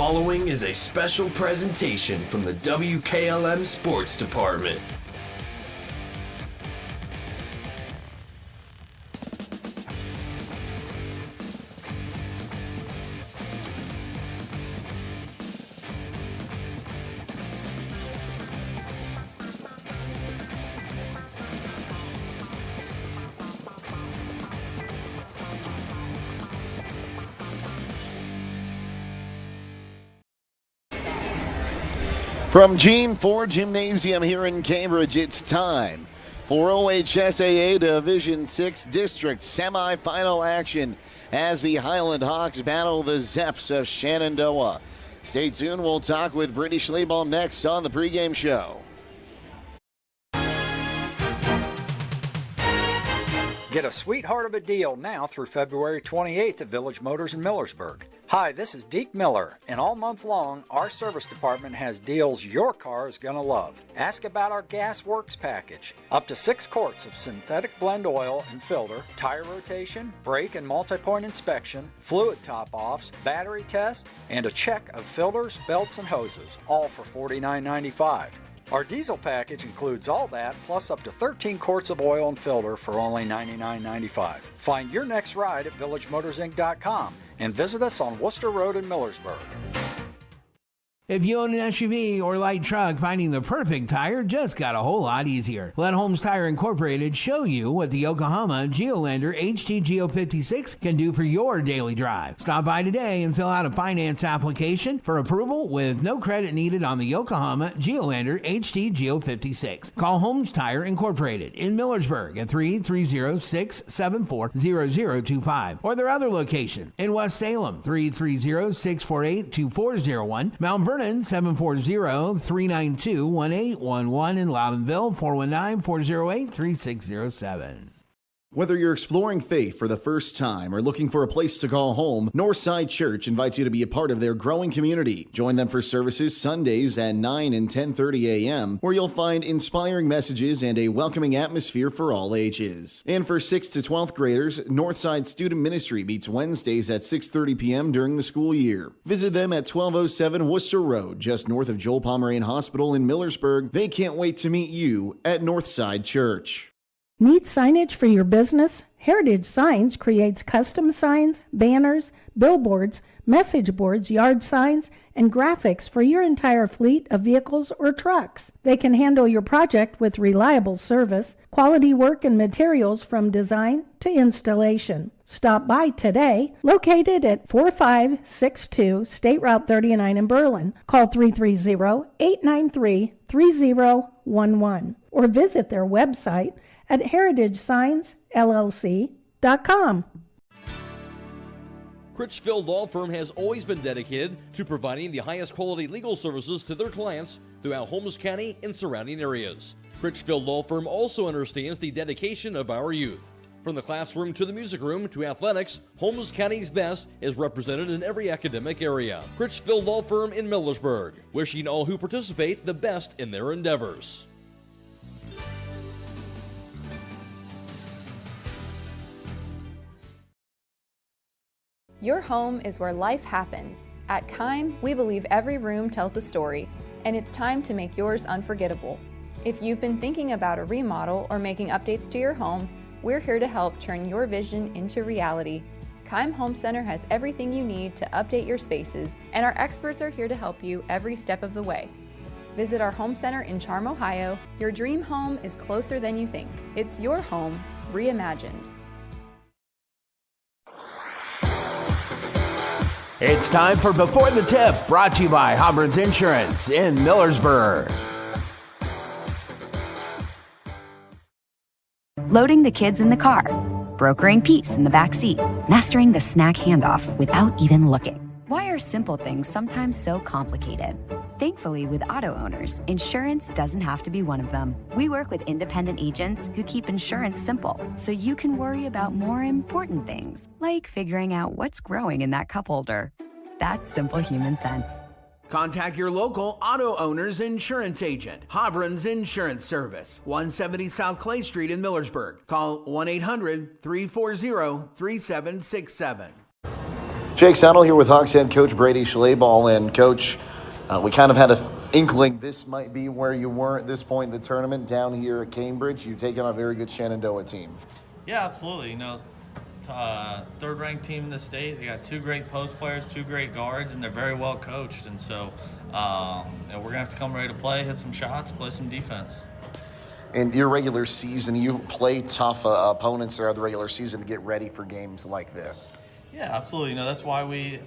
following is a special presentation from the WKLM Sports Department. From Gene Ford Gymnasium here in Cambridge, it's time for OHSAA Division 6 District semifinal action as the Hiland Hawks battle the Zeps of Shenandoah. Stay tuned. We'll talk with Brittany Schlebaum next on the pregame show. Get a sweetheart of a deal now through February 28th at Village Motors in Millersburg. Hi, this is Deke Miller, and all month long, our service department has deals your car is going to love. Ask about our Gas Works package. Up to 6 quarts of synthetic blend oil and filter, tire rotation, brake and multi-point inspection, fluid top-offs, battery test, and a check of filters, belts, and hoses, all for $49.95. Our diesel package includes all that, plus up to 13 quarts of oil and filter for only $99.95. Find your next ride at villagemotorsinc.com and visit us on Worcester Road in Millersburg. If you own an SUV or light truck, finding the perfect tire just got a whole lot easier. Let Holmes Tire Incorporated show you what the Yokohama Geolandar HT Geo 56 can do for your daily drive. Stop by today and fill out a finance application for approval with no credit needed on the Yokohama Geolandar HT Geo 56. Call Holmes Tire Incorporated in Millersburg at 330-674-0025 or their other location in West Salem, 330-648-2401, Mount Vernon, 740-392-1811 in Loudonville, 419-408-3607. Whether you're exploring faith for the first time or looking for a place to call home, Northside Church invites you to be a part of their growing community. Join them for services Sundays at 9 and 10:30 a.m., where you'll find inspiring messages and a welcoming atmosphere for all ages. And for 6th to 12th graders, Northside Student Ministry meets Wednesdays at 6:30 p.m. during the school year. Visit them at 1207 Worcester Road, just north of Joel Pomerane Hospital in Millersburg. They can't wait to meet you at Northside Church. Need signage for your business? Heritage Signs creates custom signs, banners, billboards, message boards, yard signs, and graphics for your entire fleet of vehicles or trucks. They can handle your project with reliable service, quality work, and materials from design to installation. Stop by today, located at 4562 State Route 39 in Berlin. Call 330-893-3011 or visit their website at heritagesignsllc.com. Critchfield Law Firm has always been dedicated to providing the highest quality legal services to their clients throughout Holmes County and surrounding areas. Critchfield Law Firm also understands the dedication of our youth. From the classroom to the music room to athletics, Holmes County's best is represented in every academic area. Critchfield Law Firm in Millersburg, wishing all who participate the best in their endeavors. Your home is where life happens. At Keim, we believe every room tells a story, and it's time to make yours unforgettable. If you've been thinking about a remodel or making updates to your home, we're here to help turn your vision into reality. Keim Home Center has everything you need to update your spaces, and our experts are here to help you every step of the way. Visit our home center in Charm, Ohio. Your dream home is closer than you think. It's your home, reimagined. It's time for Before the Tip, brought to you by Hubbard's Insurance in Millersburg. Loading the kids in the car, brokering peace in the back seat, mastering the snack handoff without even looking. Why are simple things sometimes so complicated? Thankfully, with auto owners, insurance doesn't have to be one of them. We work with independent agents who keep insurance simple, so you can worry about more important things, like figuring out what's growing in that cup holder. That's simple human sense. Contact your local auto owner's insurance agent. Hobron's Insurance Service, 170 South Clay Street in Millersburg. Call 1-800-340-3767. Jake Settle here with Hawks head coach Brady Schlaball. And Coach, we kind of had an inkling this might be where you were at this point in the tournament down here at Cambridge. You've taken on a very good Shenandoah team. Yeah, absolutely. Third-ranked team in the state. They got 2 great post players, 2 great guards, and they're very well coached. And so we're going to have to come ready to play, hit some shots, play some defense. In your regular season, you play tough opponents throughout the regular season to get ready for games like this. Yeah, absolutely. That's why we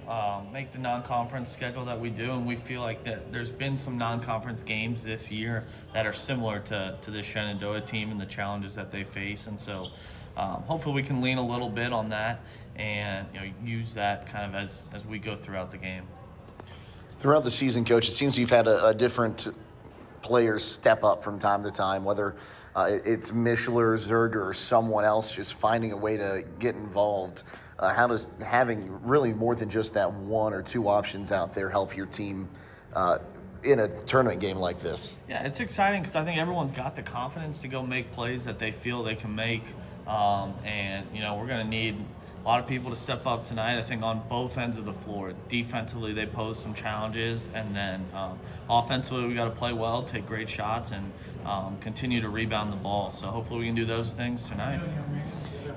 make the non-conference schedule that we do, and we feel like that there's been some non-conference games this year that are similar to the Shenandoah team and the challenges that they face. And so hopefully we can lean a little bit on that and use that kind of as we go throughout the game. Throughout the season, Coach, it seems you've had a different players step up from time to time, whether it's Mishler, Zerger, or someone else just finding a way to get involved. How does having really more than just that 1 or 2 options out there help your team in a tournament game like this? Yeah, it's exciting because I think everyone's got the confidence to go make plays that they feel they can make. And we're going to need a lot of people to step up tonight, I think, on both ends of the floor. Defensively, they pose some challenges, and then offensively, we got to play well, take great shots, and continue to rebound the ball. So hopefully we can do those things tonight.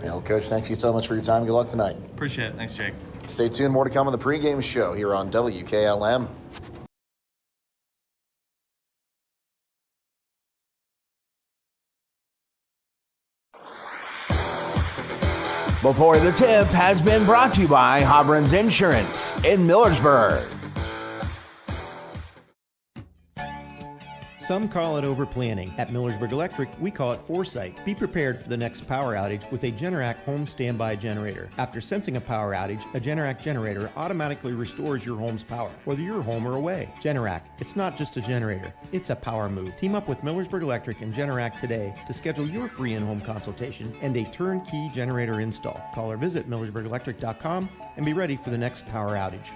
Well, Coach, thank you so much for your time. Good luck tonight. Appreciate it. Thanks, Jake. Stay tuned. More to come on the pregame show here on WKLM. Before the Tip has been brought to you by Hobron's Insurance in Millersburg. Some call it overplanning. At Millersburg Electric, we call it foresight. Be prepared for the next power outage with a Generac home standby generator. After sensing a power outage, a Generac generator automatically restores your home's power, whether you're home or away. Generac, it's not just a generator, it's a power move. Team up with Millersburg Electric and Generac today to schedule your free in-home consultation and a turnkey generator install. Call or visit millersburgelectric.com and be ready for the next power outage.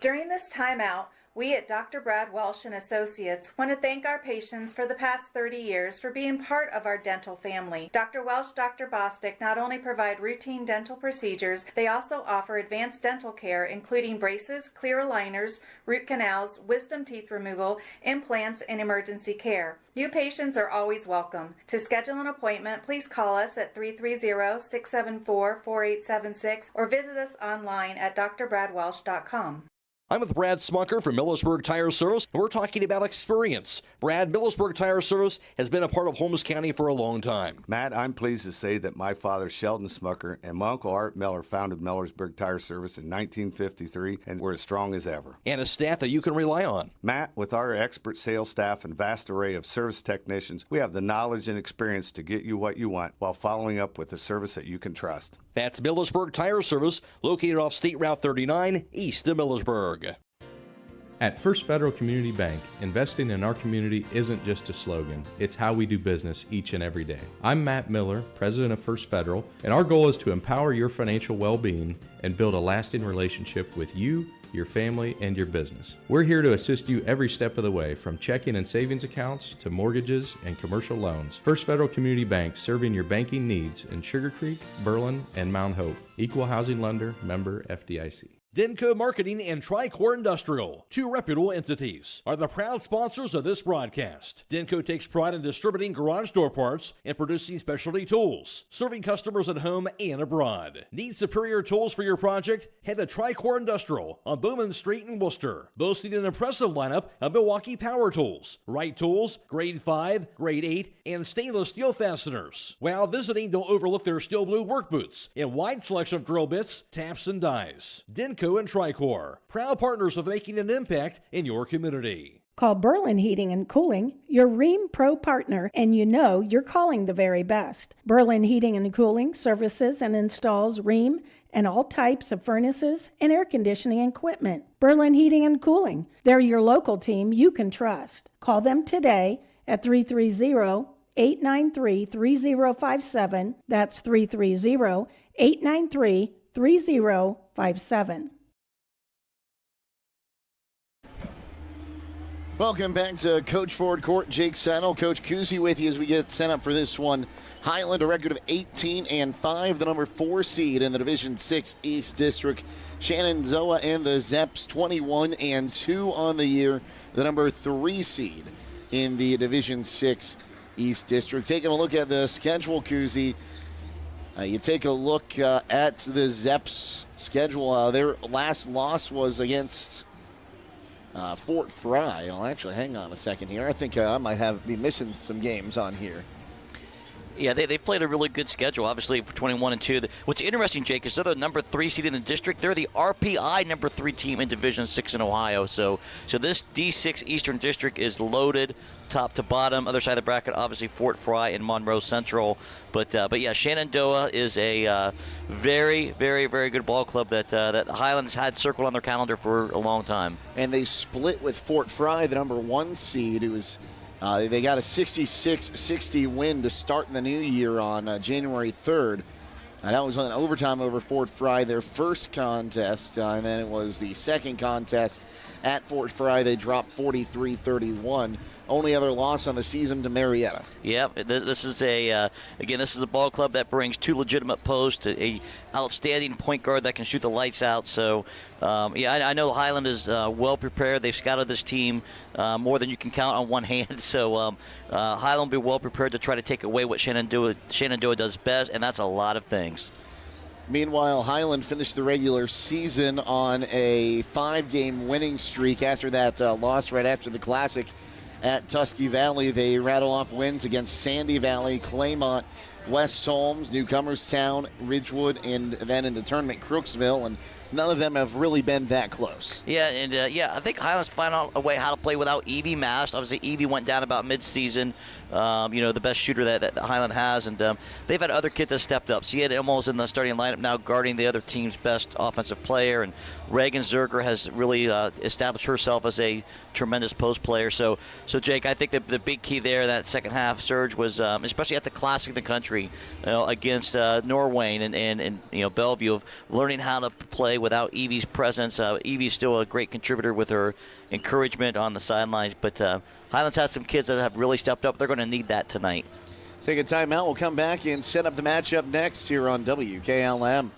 During this timeout, we at Dr. Brad Welsh and Associates want to thank our patients for the past 30 years for being part of our dental family. Dr. Welsh, Dr. Bostic not only provide routine dental procedures, they also offer advanced dental care, including braces, clear aligners, root canals, wisdom teeth removal, implants, and emergency care. New patients are always welcome. To schedule an appointment, please call us at 330-674-4876 or visit us online at drbradwelsh.com. I'm with Brad Smucker from Millersburg Tire Service. We're talking about experience. Brad, Millersburg Tire Service has been a part of Holmes County for a long time. Matt, I'm pleased to say that my father, Sheldon Smucker, and my uncle, Art Miller, founded Millersburg Tire Service in 1953, and we're as strong as ever. And a staff that you can rely on. Matt, with our expert sales staff and vast array of service technicians, we have the knowledge and experience to get you what you want while following up with a service that you can trust. That's Millersburg Tire Service, located off State Route 39, east of Millersburg. At First Federal Community Bank, investing in our community isn't just a slogan, it's how we do business each and every day. I'm Matt Miller, president of First Federal, and our goal is to empower your financial well-being and build a lasting relationship with you, your family, and your business. We're here to assist you every step of the way, from checking and savings accounts to mortgages and commercial loans. First Federal Community Bank, serving your banking needs in Sugar Creek, Berlin, and Mount Hope. Equal housing lender, member FDIC. Denco Marketing and Tricor Industrial, 2 reputable entities, are the proud sponsors of this broadcast. Denco takes pride in distributing garage door parts and producing specialty tools, serving customers at home and abroad. Need superior tools for your project? Head to Tricor Industrial on Bowman Street in Worcester, boasting an impressive lineup of Milwaukee power tools, Wright tools, grade 5, grade 8, and stainless steel fasteners. While visiting, don't overlook their steel blue work boots and wide selection of drill bits, taps, and dies. Denco and Tricor, proud partners of making an impact in your community. Call Berlin Heating and Cooling, your Rheem Pro partner, and you know you're calling the very best. Berlin Heating and Cooling services and installs Rheem and all types of furnaces and air conditioning equipment. Berlin Heating and Cooling, they're your local team you can trust. Call them today at 330-893-3057. That's 330-893-3057. Welcome back to Coach Ford Court. Jake Settle, Coach Kuzi with you as we get set up for this one. Hiland, a record of 18-5, the number 4 seed in the Division 6 East District. Shenandoah and the Zeps, 21-2 on the year, the number 3 seed in the Division 6 East District. Taking a look at the schedule, Kuzi, you take a look at the Zeps schedule. Their last loss was against Fort Fry. Well, actually, hang on a second here. I think I might be missing some games on here. Yeah, they've played a really good schedule, obviously, for 21-2. What's interesting, Jake, is they're the number 3 seed in the district. They're the RPI number 3 team in Division 6 in Ohio. So this D6 Eastern District is loaded top to bottom. Other side of the bracket, obviously, Fort Fry and Monroe Central. But yeah, Shenandoah is a very, very, very good ball club that Highlands had circled on their calendar for a long time. And they split with Fort Fry, the number 1 seed, who was... they got a 66-60 win to start the new year on January 3rd. That was an overtime over Fort Fry, their first contest, and then it was the second contest at Fort Fry. They dropped 43-31. Only other loss on the season to Marietta. Yeah, this is this is a ball club that brings 2 legitimate posts, a outstanding point guard that can shoot the lights out. So, I know Hiland is well prepared. They've scouted this team more than you can count on one hand. So, Hiland will be well prepared to try to take away what Shenandoah does best, and that's a lot of things. Meanwhile, Hiland finished the regular season on a 5-game winning streak after that loss right after the Classic at Tusky Valley. They rattle off wins against Sandy Valley, Claymont, West Holmes, Newcomerstown, Ridgewood, and then in the tournament, Crooksville, and none of them have really been that close. Yeah, and I think Highlands found out a way how to play without Evie Mast. Obviously, Evie went down about mid-season. The best shooter that Hiland has, and they've had other kids that stepped up. Sienna Immels in the starting lineup now, guarding the other team's best offensive player, and Reagan Zerger has really established herself as a tremendous post player. So Jake, I think the big key there, that second half surge, was especially at the Classic in the country, against Norwayne and Bellevue, of learning how to play without Evie's presence. Evie's still a great contributor with her encouragement on the sidelines, but Highlands has some kids that have really stepped up. They're going to need that tonight. Take a timeout. We'll come back and set up the matchup next here on WKLM.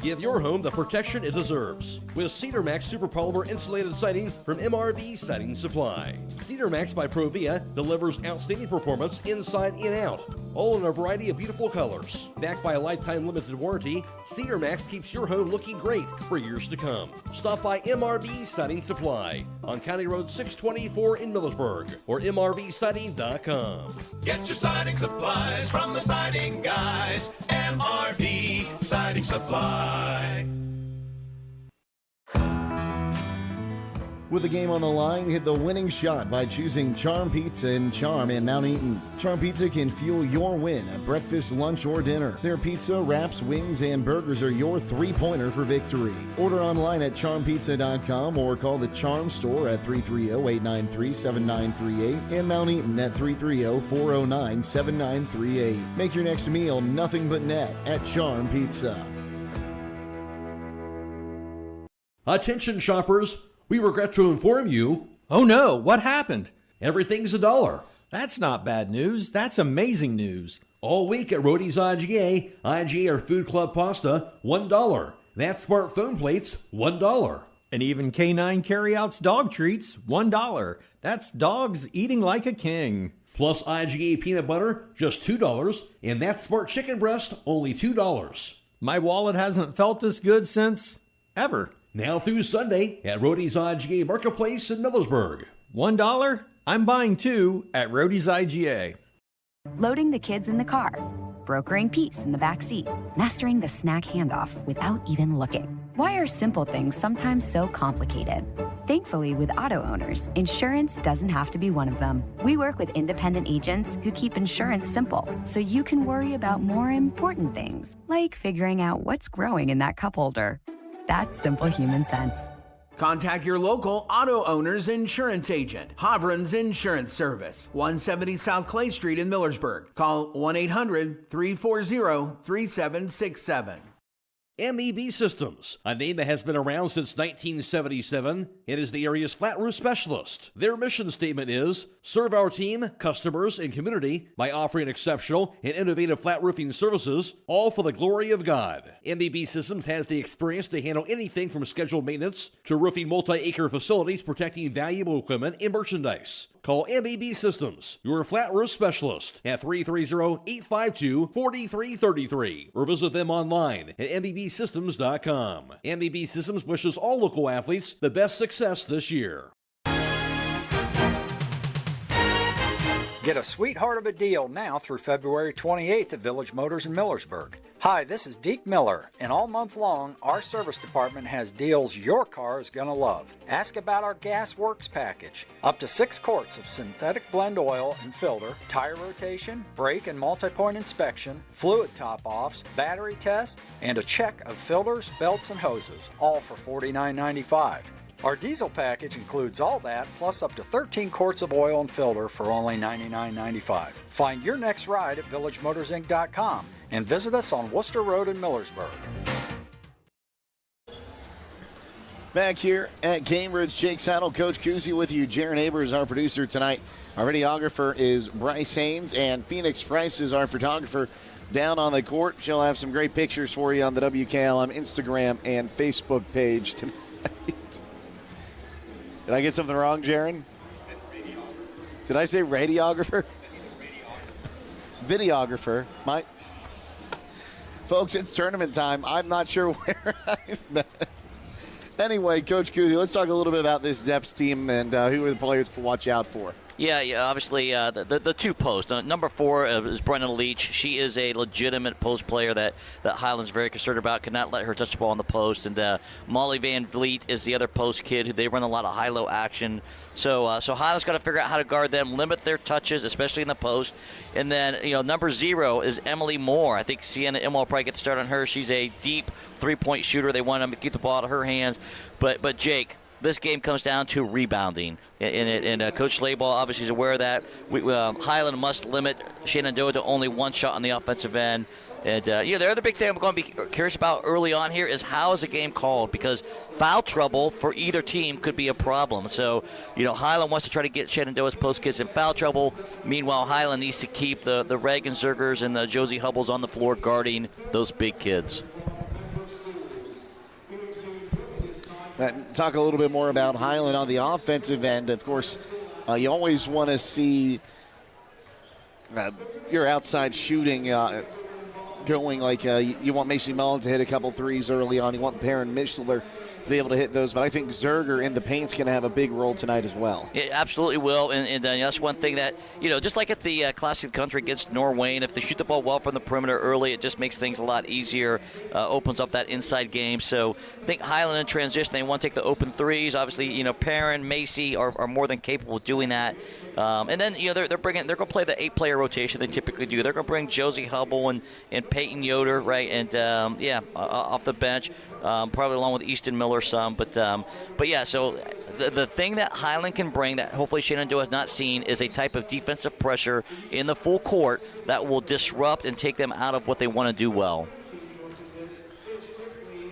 Give your home the protection it deserves with Cedar Max Super Polymer Insulated Siding from MRV Siding Supply. Cedar Max by Provia delivers outstanding performance inside and out, all in a variety of beautiful colors. Backed by a lifetime limited warranty, Cedar Max keeps your home looking great for years to come. Stop by MRV Siding Supply on County Road 624 in Millersburg or MRVsiding.com. Get your siding supplies from the siding guys. MRV Siding Supply. With the game on the line, hit the winning shot by choosing Charm Pizza and Charm in Mount Eaton. Charm Pizza can fuel your win at breakfast, lunch, or dinner. Their pizza, wraps, wings, and burgers are your three-pointer for victory. Order online at charmpizza.com or call the Charm store at 330-893-7938 and Mount Eaton at 330-409-7938. Make your next meal nothing but net at Charm Pizza. Attention shoppers, we regret to inform you. Oh no, what happened? Everything's $1. That's not bad news. That's amazing news. All week at Rody's IGA or Food Club Pasta, $1. That's smartphone plates, $1. And even K9 Carryouts dog treats, $1. That's dogs eating like a king. Plus IGA peanut butter, just $2. And that smart chicken breast, only $2. My wallet hasn't felt this good since ever. Now through Sunday at Rody's IGA Marketplace in Millersburg. $1? I'm buying 2 at Rody's IGA. Loading the kids in the car, brokering peace in the back seat, mastering the snack handoff without even looking. Why are simple things sometimes so complicated? Thankfully, with auto owners, insurance doesn't have to be one of them. We work with independent agents who keep insurance simple, so you can worry about more important things, like figuring out what's growing in that cup holder. That's simple human sense. Contact your local auto owner's insurance agent. Hobron's Insurance Service, 170 South Clay Street in Millersburg. Call 1-800-340-3767. MEB Systems, a name that has been around since 1977 and is the area's flat roof specialist. Their mission statement is, serve our team, customers, and community by offering exceptional and innovative flat roofing services, all for the glory of God. MEB Systems has the experience to handle anything from scheduled maintenance to roofing multi-acre facilities protecting valuable equipment and merchandise. Call MEB Systems, your flat roof specialist, at 330-852-4333 or visit them online at MEBsystems.com. MEB Systems wishes all local athletes the best success this year. Get a sweetheart of a deal now through February 28th at Village Motors in Millersburg. Hi, this is Deke Miller, and all month long, our service department has deals your car is going to love. Ask about our Gas Works package. Up to 6 quarts of synthetic blend oil and filter, tire rotation, brake and multi-point inspection, fluid top-offs, battery test, and a check of filters, belts, and hoses, all for $49.95. Our diesel package includes all that, plus up to 13 quarts of oil and filter for only $99.95. Find your next ride at villagemotorsinc.com and visit us on Worcester Road in Millersburg. Back here at Cambridge, Jake Saddle, Coach Kuzi with you. Jaron Aber is our producer tonight. Our videographer is Bryce Haynes, and Phoenix Price is our photographer down on the court. She'll have some great pictures for you on the WKLM Instagram and Facebook page tonight. Did I get something wrong, Jaron? Did I say radiographer? Videographer. Folks, it's tournament time. I'm not sure where I'm at. Anyway, Coach Kuzi, let's talk a little bit about this Zeps team and who are the players to watch out for. Yeah, obviously the 2 posts. Number 4 is Brenna Leach. She is a legitimate post player that Highland's very concerned about. Could not let her touch the ball on the post. And Molly Van Vliet is the other post kid who they run a lot of high-low action. So Highland's got to figure out how to guard them, limit their touches, especially in the post. And then number 0 is Emily Moore. I think Sienna Immel will probably get the start on her. She's a deep 3-point shooter. They want to keep the ball out of her hands. But Jake, this game comes down to rebounding, and Coach Laiball obviously is aware of that. Highland must limit Shenandoah to only 1 shot on the offensive end. And the other big thing I'm going to be curious about early on here is how is the game called, because foul trouble for either team could be a problem. So, Highland wants to try to get Shenandoah's post kids in foul trouble. Meanwhile, Highland needs to keep the Reagan Zergers and the Josie Hubbles on the floor guarding those big kids. Talk a little bit more about Highland on the offensive end. Of course, you always want to see your outside shooting going. Like you want Macy Mullen to hit a couple threes early on. You want Perrin Mischler to be able to hit those. But I think Zerger in the paint's going to have a big role tonight as well. It absolutely will. And that's one thing that, just like at the Classic of the Country against Norwayne, if they shoot the ball well from the perimeter early, it just makes things a lot easier, opens up that inside game. So I think Highland in transition, they want to take the open threes. Obviously, Perrin, Macy are more than capable of doing that. And then, they're going to play the 8-player rotation they typically do. They're going to bring Josie Hubble and Peyton Yoder, right? And, off the bench, probably along with Easton Miller some. But yeah, so the thing that Highland can bring that hopefully Shenandoah has not seen is a type of defensive pressure in the full court that will disrupt and take them out of what they want to do well.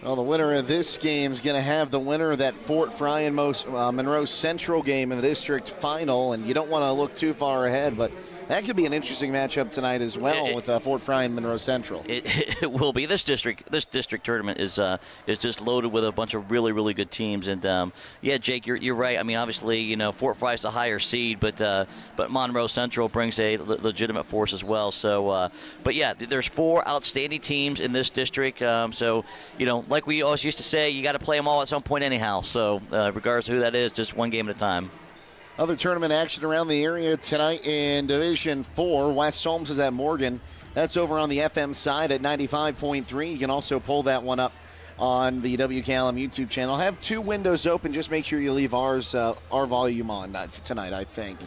Well, the winner of this game is going to have the winner of that Fort Fry and Monroe Central game in the district final, and you don't want to look too far ahead, but that could be an interesting matchup tonight as well with Fort Fry and Monroe Central. It will be. This district tournament is just loaded with a bunch of really, really good teams. And Jake, you're right. I mean, obviously, Fort Fry's the higher seed, but Monroe Central brings a legitimate force as well. So, there's 4 outstanding teams in this district. Like we always used to say, you got to play them all at some point anyhow. So, regardless of who that is, just one game at a time. Other tournament action around the area tonight in Division 4. West Holmes is at Morgan. That's over on the FM side at 95.3. You can also pull that one up on the WKLM YouTube channel. I have 2 windows open. Just make sure you leave our volume on tonight, I think.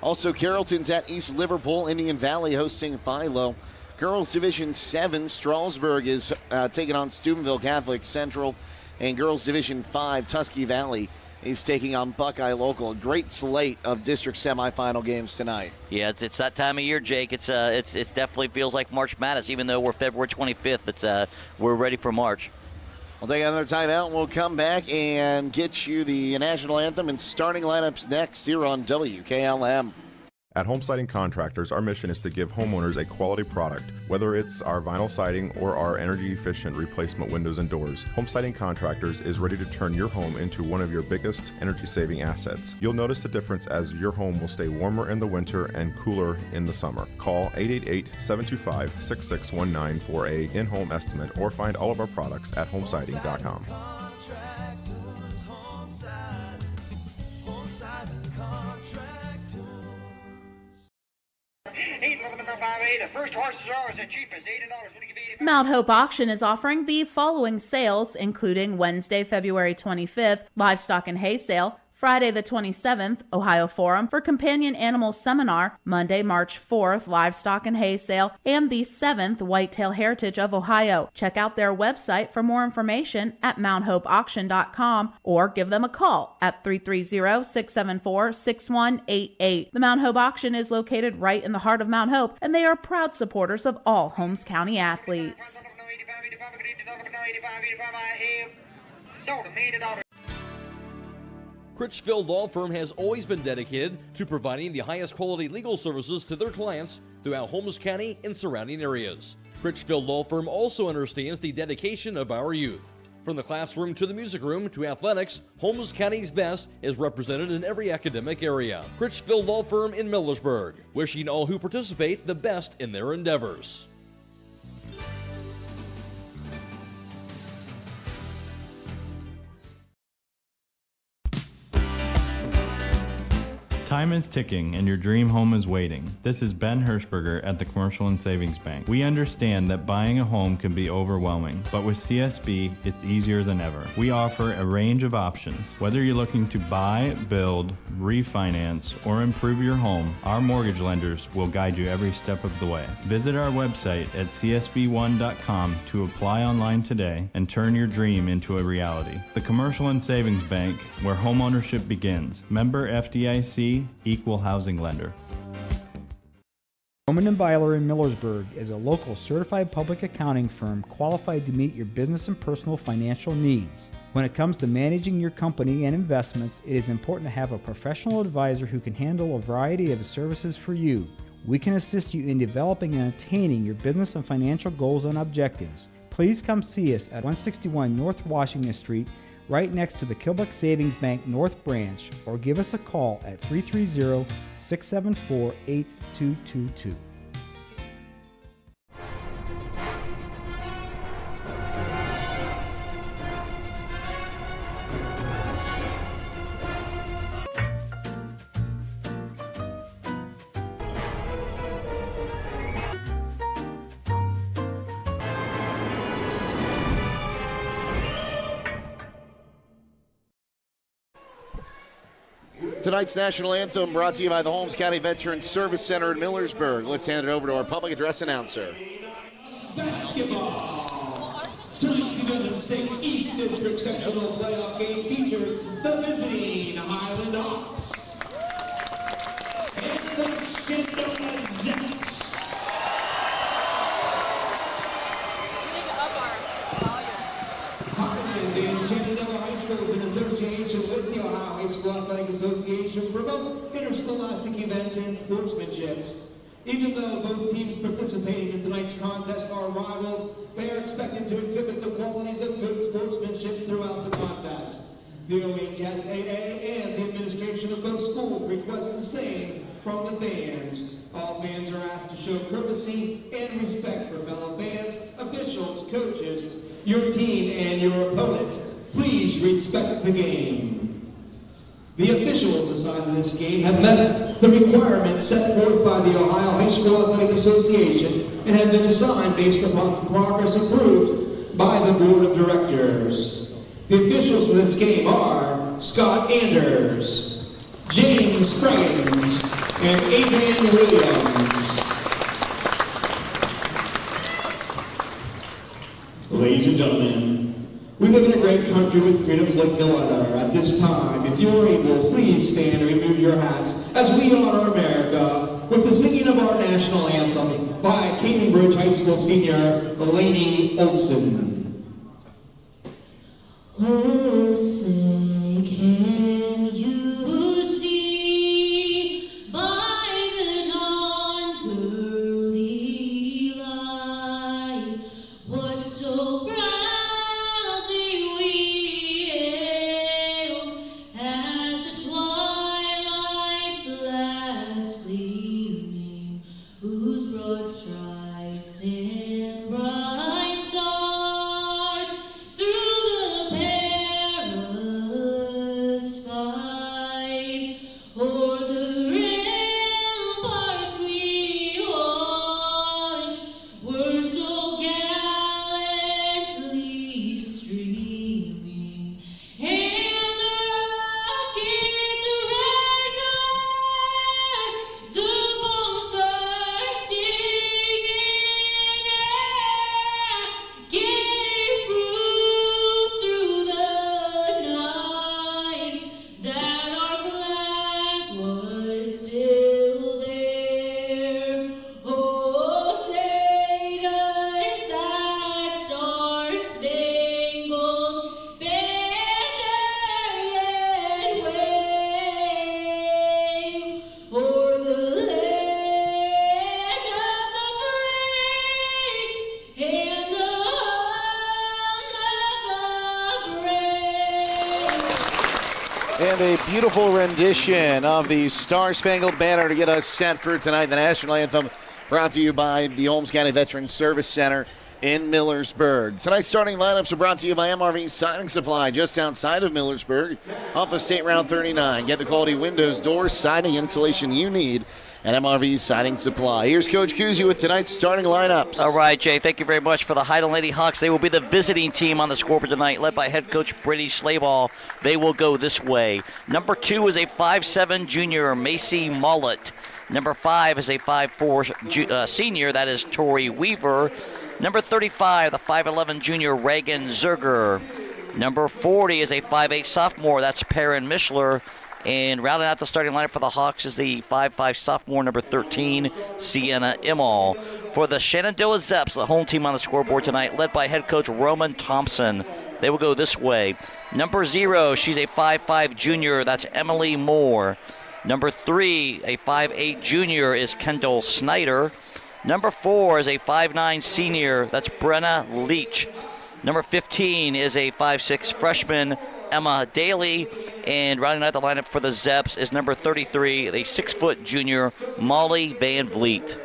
Also, Carrollton's at East Liverpool. Indian Valley hosting Philo. Girls Division 7, Strasburg is taking on Steubenville Catholic Central. And Girls Division 5, Tusky Valley is taking on Buckeye Local. A great slate of district semifinal games tonight. Yeah, it's that time of year, Jake. It's definitely feels like March Madness, even though we're February 25th. We're ready for March. We'll take another timeout, and we'll come back and get you the national anthem and starting lineups next here on WKLM. At Home Siding Contractors, our mission is to give homeowners a quality product, whether it's our vinyl siding or our energy-efficient replacement windows and doors. Home Siding Contractors is ready to turn your home into one of your biggest energy-saving assets. You'll notice the difference as your home will stay warmer in the winter and cooler in the summer. Call 888-725-6619 for a in-home estimate or find all of our products at homesiding.com. Mount Hope Auction is offering the following sales, including Wednesday, February 25th, livestock and hay sale, Friday the 27th, Ohio Forum for Companion Animals Seminar, Monday, March 4th, Livestock and Hay Sale, and the 7th, Whitetail Heritage of Ohio. Check out their website for more information at mounthopeauction.com or give them a call at 330-674-6188. The Mount Hope Auction is located right in the heart of Mount Hope, and they are proud supporters of all Holmes County athletes. Critchfield Law Firm has always been dedicated to providing the highest quality legal services to their clients throughout Holmes County and surrounding areas. Critchfield Law Firm also understands the dedication of our youth. From the classroom to the music room to athletics, Holmes County's best is represented in every academic area. Critchfield Law Firm in Millersburg, wishing all who participate the best in their endeavors. Time is ticking and your dream home is waiting. This is Ben Hirschberger at the Commercial and Savings Bank. We understand that buying a home can be overwhelming, but with CSB, it's easier than ever. We offer a range of options. Whether you're looking to buy, build, refinance, or improve your home, our mortgage lenders will guide you every step of the way. Visit our website at csb1.com to apply online today and turn your dream into a reality. The Commercial and Savings Bank, where homeownership begins. Member FDIC, Equal Housing Lender. Bowman & Byler in Millersburg is a local certified public accounting firm qualified to meet your business and personal financial needs. When it comes to managing your company and investments, it is important to have a professional advisor who can handle a variety of services for you. We can assist you in developing and attaining your business and financial goals and objectives. Please come see us at 161 North Washington Street, right next to the Kilbuck Savings Bank North Branch, or give us a call at 330-674-8222. Tonight's national anthem brought to you by the Holmes County Veterans Service Center in Millersburg. Let's hand it over to our public address announcer. Basketball. Tonight's 2006 East District Sectional Playoff game features the visiting Hiland Hawks and the Shenandoah Zeps. Hiland and Shenandoah High Schools in association with the Ohio High School Athletic Association promote interscholastic events and sportsmanships. Even though both teams participating in tonight's contest are rivals, they are expected to exhibit the qualities of good sportsmanship throughout the contest. The OHSAA and the administration of both schools request the same from the fans. All fans are asked to show courtesy and respect for fellow fans, officials, coaches, your team, and your opponent. Please respect the game. The officials assigned to this game have met the requirements set forth by the Ohio High School Athletic Association and have been assigned based upon the progress approved by the Board of Directors. The officials for this game are Scott Anders, James Spraggins, and Adrian Williams. Ladies and gentlemen, we live in a great country with freedoms like no other. At this time, if you are able, please stand and remove your hats as we honor America with the singing of our national anthem by Cambridge High School senior Lainey Olson. Oh, say can you see by the dawn's early light what so proudly we hailed at the twilight's last gleaming, whose broad stripes and bright stars through the perilous fight o'er the ramparts we watched were so gallantly streaming, and the rockets' red glare, the bombs bursting in air, gave proof through the night that our flag was still there. Oh, say does that star-spangled banner yet wave o'er the land of the free and the home of the brave? And a beautiful rendition of the Star-Spangled Banner to get us set for tonight. The national anthem brought to you by the Holmes County Veterans Service Center in Millersburg. Tonight's starting lineups are brought to you by MRV Siding Supply just outside of Millersburg off of State Route 39. Get the quality windows, doors, siding, insulation you need at MRV Siding Supply. Here's Coach Kuzi with tonight's starting lineups. All right, Jay, thank you very much for the Hiland Hawks. They will be the visiting team on the scoreboard tonight, led by head coach Brady Slayball. They will go this way. Number 2 is a 5'7" junior, Macy Mullet. Number 5 is a 5'4" senior, that is Tori Weaver. Number 35, the 5'11" junior, Reagan Zerger. Number 40 is a 5'8" sophomore, that's Perrin Mishler. And rounding out the starting lineup for the Hawks is the 5'5" sophomore, number 13, Sienna Immel. For the Shenandoah Zeps, the home team on the scoreboard tonight, led by head coach Roman Thompson. They will go this way. Number 0, she's a 5'5" junior, that's Emily Moore. Number 3, a 5'8" junior, is Kendall Snyder. Number 4 is a 5'9" senior, that's Brenna Leach. Number 15 is a 5'6" freshman, Emma Daly. And rounding out the lineup for the Zeps is number 33, the 6' junior, Molly Van Vliet.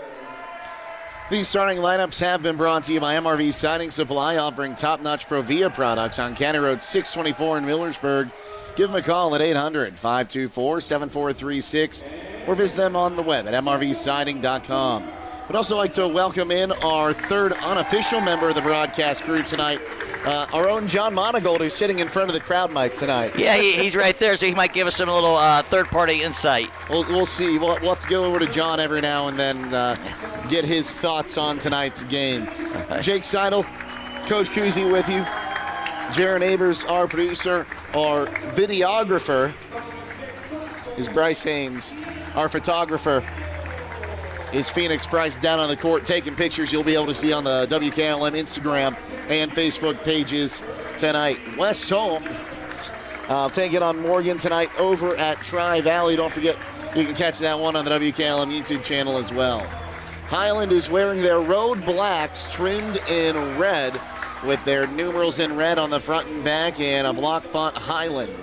These starting lineups have been brought to you by MRV Siding Supply, offering top-notch Provia products on County Road 624 in Millersburg. Give them a call at 800-524-7436 or visit them on the web at mrvsiding.com. We'd also like to welcome in our third unofficial member of the broadcast crew tonight, our own John Monagold, who's sitting in front of the crowd mic tonight. Yeah, he's right there, so he might give us some little third-party insight. We'll see. We'll have to go over to John every now and then, get his thoughts on tonight's game. Jake Seidel, Coach Kuzi with you. Jaron Abers, our producer. Our videographer is Bryce Haynes. Our photographer is Phoenix Price down on the court taking pictures you'll be able to see on the WKLM Instagram and Facebook pages tonight. West home take it on Morgan tonight over at Tri-Valley. Don't forget, you can catch that one on the WKLM YouTube channel as well. Hiland is wearing their road blacks trimmed in red with their numerals in red on the front and back and a block font Hiland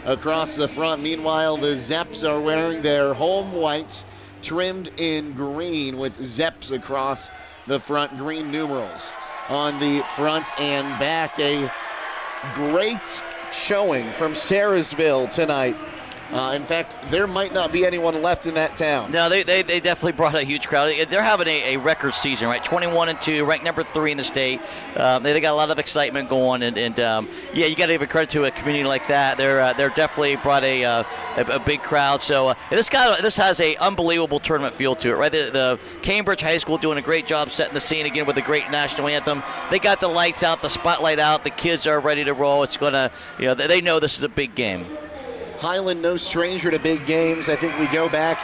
across the front. Meanwhile, the Zeps are wearing their home whites trimmed in green with Zeps across the front, green numerals on the front and back. A great showing from Sarahsville tonight. In fact, there might not be anyone left in that town. No, they definitely brought a huge crowd. They're having a record season, right? 21-2, ranked number 3 in the state. They got a lot of excitement going, and yeah, you got to give a credit to a community like that. They're definitely brought a big crowd. So this has a unbelievable tournament feel to it, right? The Cambridge High School doing a great job setting the scene again with a great national anthem. They got the lights out, the spotlight out. The kids are ready to roll. It's gonna, they know this is a big game. Hiland, no stranger to big games. I think we go back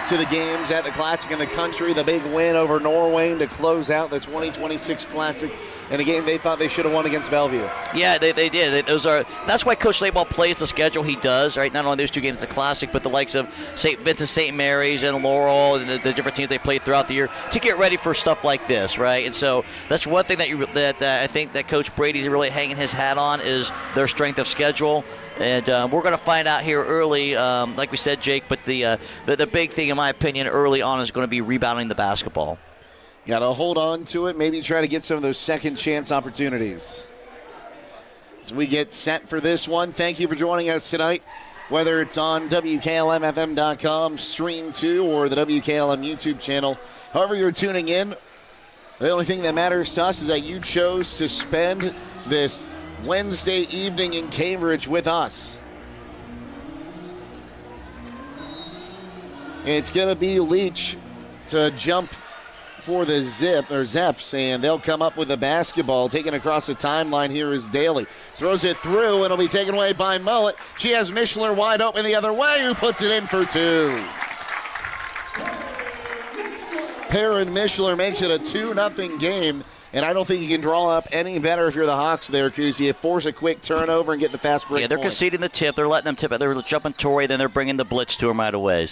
to the games at the Classic in the Country. The big win over Norway to close out the 2026 Classic in a game they thought they should have won against Bellevue. Yeah, they did. That's why Coach Slayball plays the schedule he does, right? Not only those two games, the Classic, but the likes of St. Vincent, St. Mary's, and Laurel, and the different teams they played throughout the year to get ready for stuff like this, right? And so that's one thing that I think that Coach Brady's really hanging his hat on is their strength of schedule. And we're going to find out here early, like we said, Jake, but the big thing, in my opinion, early on is going to be rebounding the basketball. Got to hold on to it, maybe try to get some of those second chance opportunities. As we get set for this one, thank you for joining us tonight, whether it's on WKLM-FM.com, Stream 2, or the WKLM YouTube channel. However you're tuning in, the only thing that matters to us is that you chose to spend this Wednesday evening in Cambridge with us. It's going to be Leach to jump for the Zeps, and they'll come up with the basketball. Taken across the timeline here is Daly. Throws it through, and it'll be taken away by Mullet. She has Mishler wide open the other way, who puts it in for two. Perrin Mishler makes it a 2-0 game, and I don't think you can draw up any better if you're the Hawks there, because you force a quick turnover and get the fast break. Yeah, they're points. conceding the tip. They're letting them tip it. They're jumping Torrey, then they're bringing the blitz to him right away.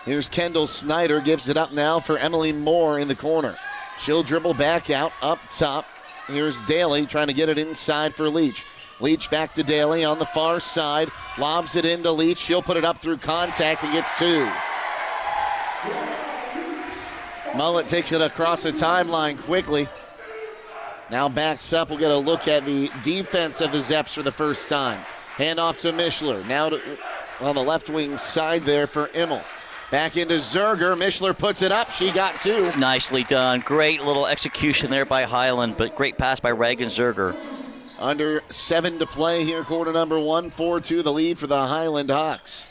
Here's Kendall Snyder, gives it up now for Emily Moore in the corner. She'll dribble back out, up top. Here's Daly trying to get it inside for Leach. Leach back to Daly on the far side, lobs it into Leach. She'll put it up through contact and gets two. Mullet takes it across the timeline quickly. Now backs up. We'll get a look at the defense of the Zeps for the first time. Hand off to Mishler. Now on the left wing side there for Immel. Back into Zerger. Mishler puts it up. She got two. Nicely done. Great little execution there by Hiland, but great pass by Reagan Zerger. Under 7 to play here, quarter number 1. 4-2 the lead for the Hiland Hawks.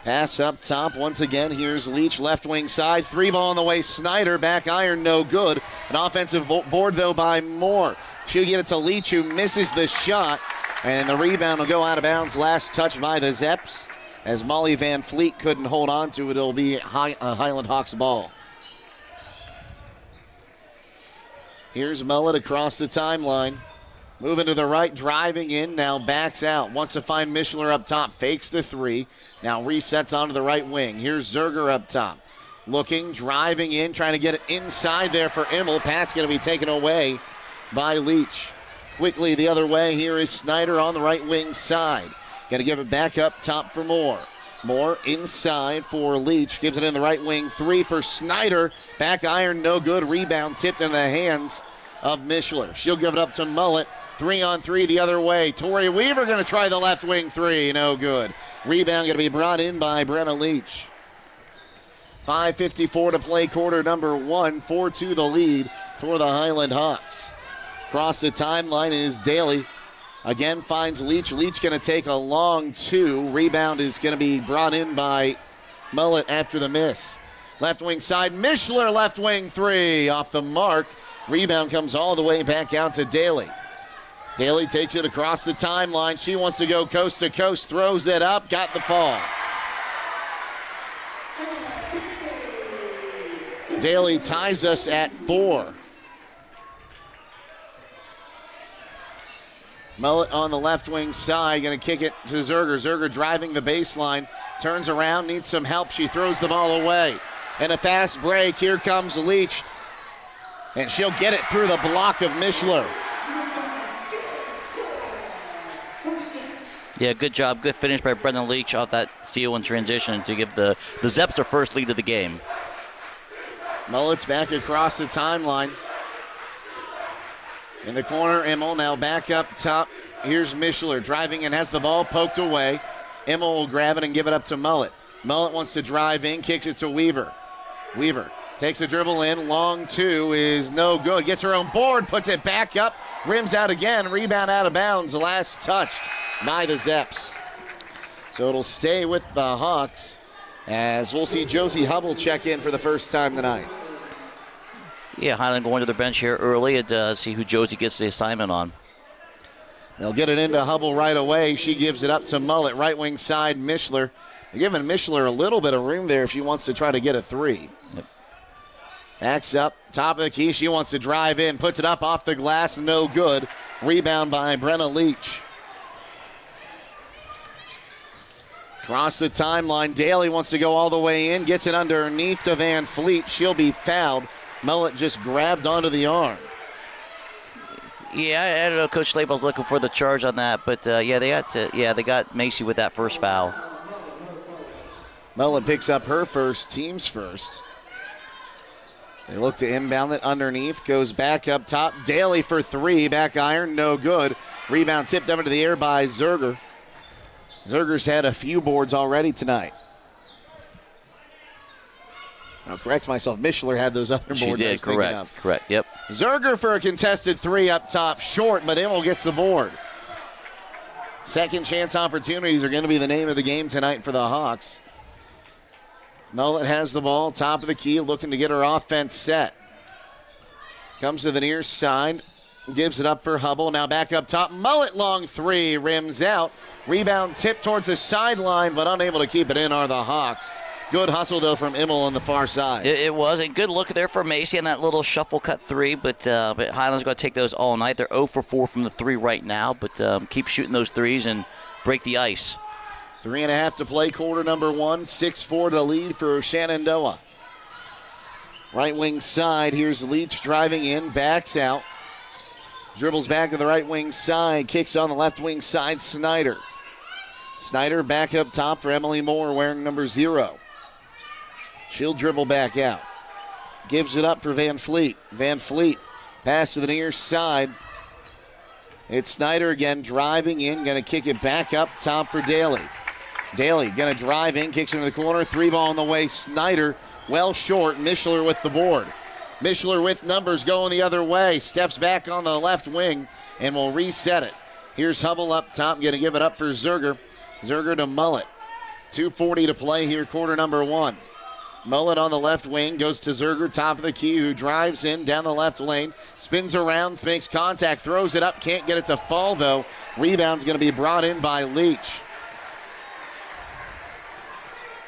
Pass up top once again. Here's Leach, left wing side. 3-ball on the way. Snyder, back iron, no good. An offensive board, though, by Moore. She'll get it to Leach, who misses the shot. And the rebound will go out of bounds. Last touch by the Zeps. As Molly Van Fleet couldn't hold on to it, it'll be a Hiland Hawks ball. Here's Mullet across the timeline. Moving to the right, driving in, now backs out. Wants to find Mishler up top, fakes the three. Now resets onto the right wing. Here's Zerger up top. Looking, driving in, trying to get it inside there for Immel. Pass going to be taken away by Leach. Quickly the other way, here is Snyder on the right wing side. Got to give it back up top for Moore. Moore inside for Leach. Gives it in the right wing. 3 for Snyder. Back iron, no good. Rebound tipped in the hands of Mishler. She'll give it up to Mullet. 3-on-3 the other way. Tori Weaver going to try the left wing three. No good. Rebound going to be brought in by Brenna Leach. 5:54 to play quarter number 1. 4-2 the lead for the Hiland Hawks. Across the timeline is Daly. Again, finds Leach. Leach going to take a long two. Rebound is going to be brought in by Mullet after the miss. Left wing side, Mishler, left wing three. Off the mark. Rebound comes all the way back out to Daly. Daly takes it across the timeline. She wants to go coast to coast. Throws it up. Got the fall. Daly ties us at 4. Mullet on the left wing side, going to kick it to Zerger. Zerger driving the baseline, turns around, needs some help. She throws the ball away. And a fast break. Here comes Leach. And she'll get it through the block of Mishler. Yeah, good job. Good finish by Brendan Leach off that steal in transition to give the Zeps their first lead of the game. Mullet's back across the timeline. In the corner, Immel now back up top. Here's Mishler driving and has the ball poked away. Immel will grab it and give it up to Mullet. Mullet wants to drive in, kicks it to Weaver. Weaver takes a dribble in. Long two is no good. Gets her own board, puts it back up, rims out again. Rebound out of bounds. Last touched by the Zeps. So it'll stay with the Hawks as we'll see Josie Hubble check in for the first time tonight. Yeah, Hiland going to the bench here early and see who Josie gets the assignment on. They'll get it into Hubble right away. She gives it up to Mullet. Right wing side, Mishler They're giving Mishler a little bit of room there if she wants to try to get a three. Yep. Backs up, top of the key. She wants to drive in, puts it up off the glass, no good. Rebound by Brenna Leach. Across the timeline, Daly wants to go all the way in, gets it underneath to Van Fleet. She'll be fouled. Mullet just grabbed onto the arm. Yeah, I don't know. Coach Label's looking for the charge on that, but they got Macy with that first foul. Mullet picks up her first, team's first. They look to inbound it underneath, goes back up top. Daly for three, back iron, no good. Rebound tipped up into the air by Zerger. Zerger's had a few boards already tonight. I'll correct myself. Mishler had those other boards. She did, correct, yep. Zerger for a contested three up top, short, but Immel gets the board. Second chance opportunities are going to be the name of the game tonight for the Hawks. Mullet has the ball, top of the key, looking to get her offense set. Comes to the near side, gives it up for Hubble. Now back up top, Mullet long three, rims out. Rebound tip towards the sideline, but unable to keep it in are the Hawks. Good hustle, though, from Immel on the far side. It was a good look there for Macy on that little shuffle cut three, but Highland's going to take those all night. They're 0 for 4 from the three right now, but keep shooting those threes and break the ice. 3.5 to play, quarter number one. 6-4 the lead for Shenandoah. Right wing side, here's Leach driving in, backs out. Dribbles back to the right wing side, kicks on the left wing side, Snyder. Snyder back up top for Emily Moore wearing number 0. She'll dribble back out. Gives it up for Van Fleet. Van Fleet pass to the near side. It's Snyder again driving in, going to kick it back up top for Daly. Daly going to drive in, kicks into the corner, three ball on the way. Snyder well short. Mishler with the board. Mishler with numbers going the other way. Steps back on the left wing and will reset it. Here's Hubble up top, going to give it up for Zerger. Zerger to Mullet. 2:40 to play here, quarter number one. Mullet on the left wing, goes to Zerger, top of the key, who drives in down the left lane, spins around, makes contact, throws it up, can't get it to fall though. Rebound's going to be brought in by Leach.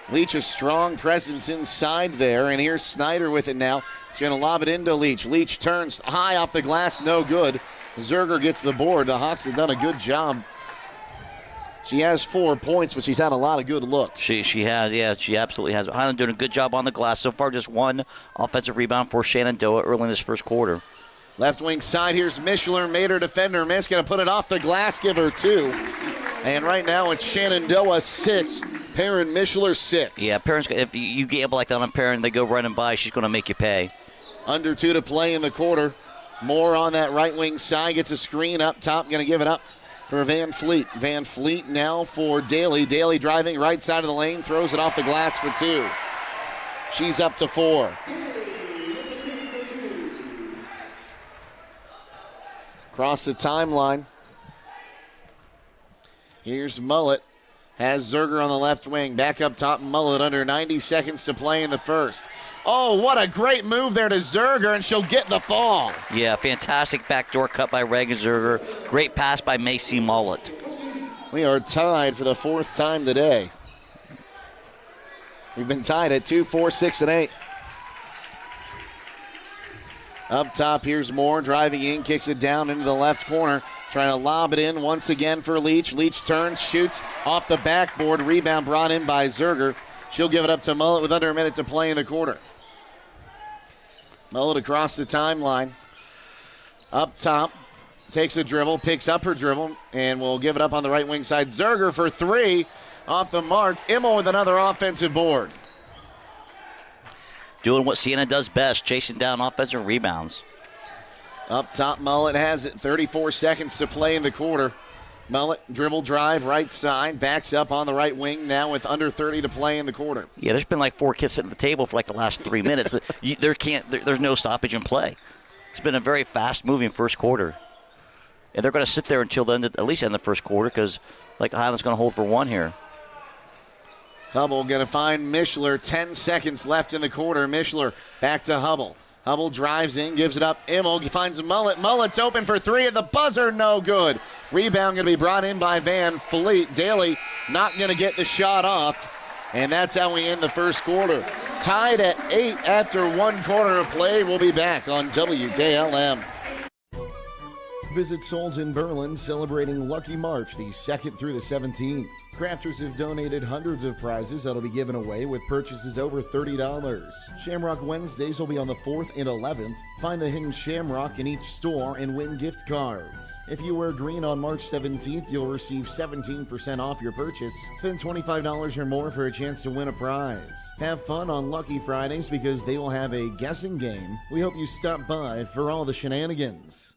Leach, a strong presence inside there, and here's Snyder with it now. He's going to lob it into Leach. Leach turns high off the glass, no good. Zerger gets the board. The Hawks have done a good job. She has 4 points, but she's had a lot of good looks. She has, yeah, she absolutely has. Highland doing a good job on the glass. So far, just one offensive rebound for Shenandoah early in this first quarter. Left wing side, here's Mishler, made her defender miss, going to put it off the glass, give her 2. And right now it's Shenandoah 6, Perrin Mishler 6. Yeah, Perrin's, if you gamble like that on Perrin, they go running by, she's going to make you pay. Under 2 to play in the quarter. Moore on that right wing side, gets a screen up top, going to give it up for Van Fleet. Van Fleet now for Daly. Daly driving right side of the lane, throws it off the glass for 2. She's up to 4. Across the timeline. Here's Mullet. Has Zerger on the left wing. Back up top, Mullet under 90 seconds to play in the first. Oh, what a great move there to Zerger, and she'll get the fall. Yeah, fantastic backdoor cut by Reagan Zerger. Great pass by Macy Mullet. We are tied for the 4th time today. We've been tied at 2, 4, 6, and 8. Up top, here's Moore driving in, kicks it down into the left corner. Trying to lob it in once again for Leach. Leach turns, shoots off the backboard. Rebound brought in by Zerger. She'll give it up to Mullet with under a minute to play in the quarter. Mullet across the timeline. Up top, takes a dribble, picks up her dribble, and will give it up on the right wing side. Zerger for 3 off the mark. Immel with another offensive board. Doing what Siena does best, chasing down offensive rebounds. Up top, Mullet has it. 34 seconds to play in the quarter. Mullet, dribble drive, right side, backs up on the right wing now with under 30 to play in the quarter. Yeah, there's been like 4 kids sitting at the table for like the last 3 minutes. There's no stoppage in play. It's been a very fast-moving first quarter. And they're going to sit there until the end, at least in the first quarter, because like Highland's going to hold for 1 here. Hubble going to find Mishler. 10 seconds left in the quarter. Mishler back to Hubble. Hubble drives in, gives it up. Immel finds Mullet. Mullet's open for 3 at the buzzer. No good. Rebound going to be brought in by Van Fleet. Daly not going to get the shot off. And that's how we end the first quarter. Tied at 8 after 1 quarter of play. We'll be back on WKLM. Visit Souls in Berlin, celebrating Lucky March the 2nd through the 17th. Crafters have donated hundreds of prizes that'll be given away with purchases over $30. Shamrock Wednesdays will be on the 4th and 11th. Find the hidden Shamrock in each store and win gift cards. If you wear green on March 17th, you'll receive 17% off your purchase. Spend $25 or more for a chance to win a prize. Have fun on Lucky Fridays because they will have a guessing game. We hope you stop by for all the shenanigans.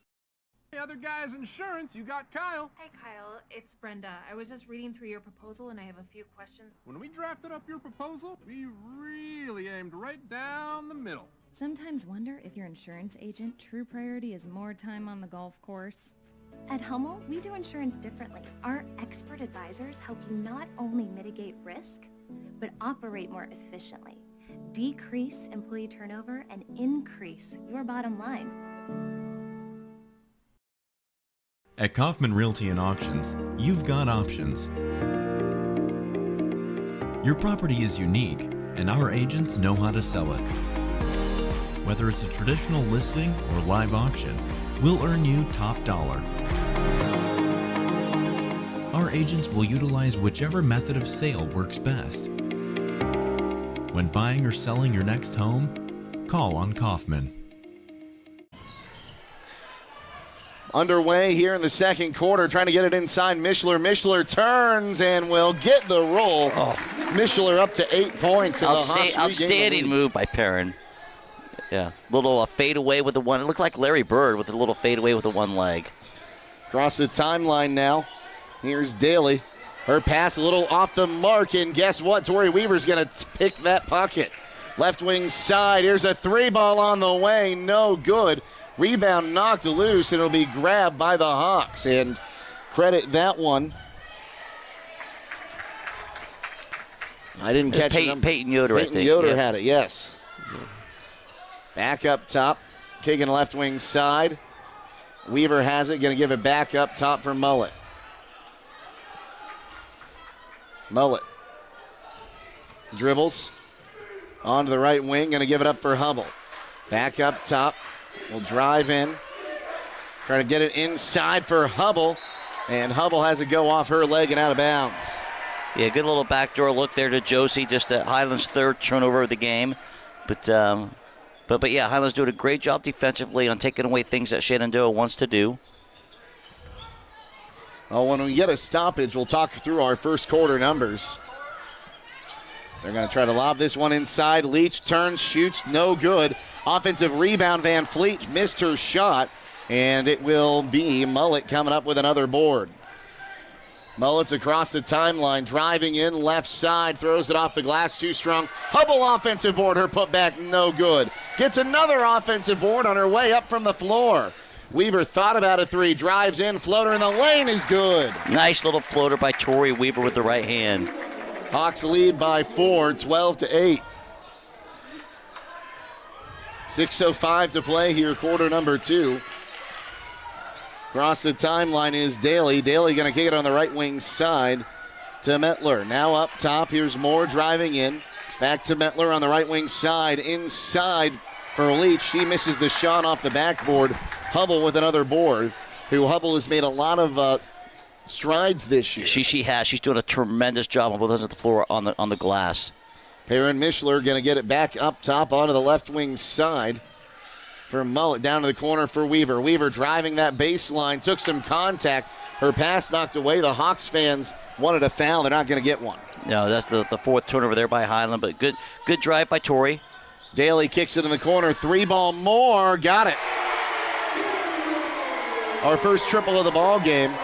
Hey, other guys' insurance, you got Kyle. Hey, Kyle, it's Brenda. I was just reading through your proposal and I have a few questions. When we drafted up your proposal, we really aimed right down the middle. Sometimes wonder if your insurance agent true priority is more time on the golf course. At Hummel, we do insurance differently. Our expert advisors help you not only mitigate risk, but operate more efficiently, decrease employee turnover, and increase your bottom line. At Kaufman Realty and Auctions, you've got options. Your property is unique, and our agents know how to sell it. Whether it's a traditional listing or live auction, we'll earn you top dollar. Our agents will utilize whichever method of sale works best. When buying or selling your next home, call on Kaufman. Underway here in the second quarter, trying to get it inside Mishler. Mishler turns and will get the roll. Mishler up to 8 points. And the Hawks outstanding move by Perrin. Yeah, little fade away with the one. It looked like Larry Bird with a little fade away with the one leg. Across the timeline now. Here's Daly. Her pass a little off the mark, and guess what? Tori Weaver's going to pick that pocket. Left wing side. Here's a 3-ball on the way. No good. Rebound knocked loose, and it'll be grabbed by the Hawks. And credit that one. I didn't catch it. Peyton Yoder, I think. Peyton Yoder had it, yes. Back up top. Kicking left wing side. Weaver has it. Going to give it back up top for Mullet. Mullet. Dribbles. Onto the right wing. Going to give it up for Hubble. Back up top. Will drive in. Try to get it inside for Hubble. And Hubble has it go off her leg and out of bounds. Yeah, good little backdoor look there to Josie. Just Hiland's third turnover of the game. But yeah, Hiland's doing a great job defensively on taking away things that Shenandoah wants to do. Well, when we get a stoppage, we'll talk through our first quarter numbers. They're going to try to lob this one inside. Leach turns, shoots, no good. Offensive rebound, Van Fleet missed her shot, and it will be Mullet coming up with another board. Mullet's across the timeline, driving in left side, throws it off the glass, too strong. Hubble offensive board, her putback no good. Gets another offensive board on her way up from the floor. Weaver thought about a three, drives in, floater in the lane is good. Nice little floater by Tori Weaver with the right hand. Hawks lead by 4, 12-8. 6:05 to play here, quarter number 2. Across the timeline is Daly. Daly going to kick it on the right wing side to Metler. Now up top, here's Moore driving in. Back to Metler on the right wing side. Inside for Leach. She misses the shot off the backboard. Hubble with another board, who Hubble has made a lot of strides this year. She has. She's doing a tremendous job on both ends of the floor on the glass. Perrin Mishler going to get it back up top onto the left wing side for Mullet. Down to the corner for Weaver. Weaver driving that baseline, took some contact. Her pass knocked away. The Hawks fans wanted a foul. They're not going to get one. No, that's the fourth turnover there by Hiland, but good drive by Tori. Daly kicks it in the corner. 3-ball Moore. Got it. Our first triple of the ball game.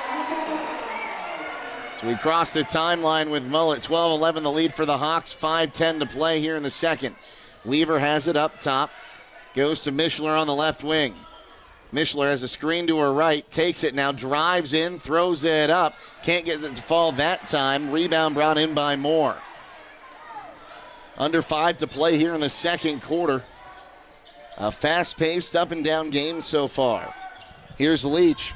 So we cross the timeline with Mullet. 12-11 the lead for the Hawks. 5:10 to play here in the second. Weaver has it up top. Goes to Mishler on the left wing. Mishler has a screen to her right. Takes it now. Drives in. Throws it up. Can't get it to fall that time. Rebound brought in by Moore. Under 5 to play here in the second quarter. A fast-paced up-and-down game so far. Here's Leach.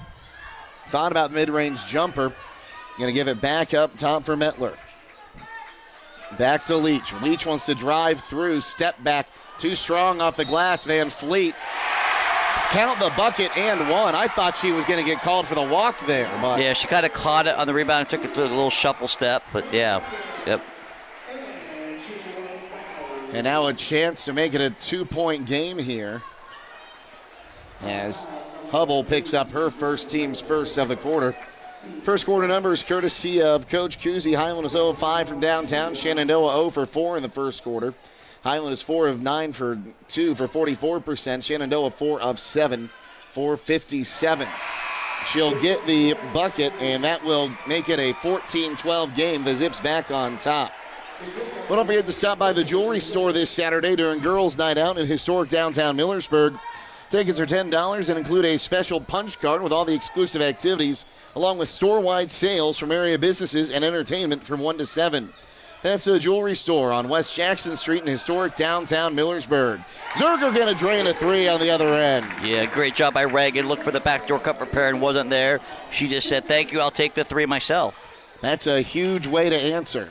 Thought about mid-range jumper. Going to give it back up top for Metler. Back to Leach. Leach wants to drive through, step back, too strong off the glass. Van Fleet. Count the bucket and one. I thought she was going to get called for the walk there. But yeah, she kind of caught it on the rebound and took it to a little shuffle step. But yeah, yep. And now a chance to make it a 2-point game here as Hubble picks up her team's first of the quarter. First quarter numbers courtesy of Coach Kuzi. Hiland is 0 of 5 from downtown. Shenandoah 0 for 4 in the first quarter. Hiland is 4 of 9 for 2 for 44%. Shenandoah 4 of 7 for 57. She'll get the bucket, and that will make it a 14-12 game. The Zips back on top. But don't forget to stop by the jewelry store this Saturday during Girls' Night Out in historic downtown Millersburg. Tickets are $10 and include a special punch card with all the exclusive activities, along with store-wide sales from area businesses and entertainment from 1 to 7. That's the jewelry store on West Jackson Street in historic downtown Millersburg. Zerger going to drain a three on the other end. Yeah, great job by Reagan. Looked for the backdoor cut for Perrin, wasn't there. She just said, thank you, I'll take the three myself. That's a huge way to answer.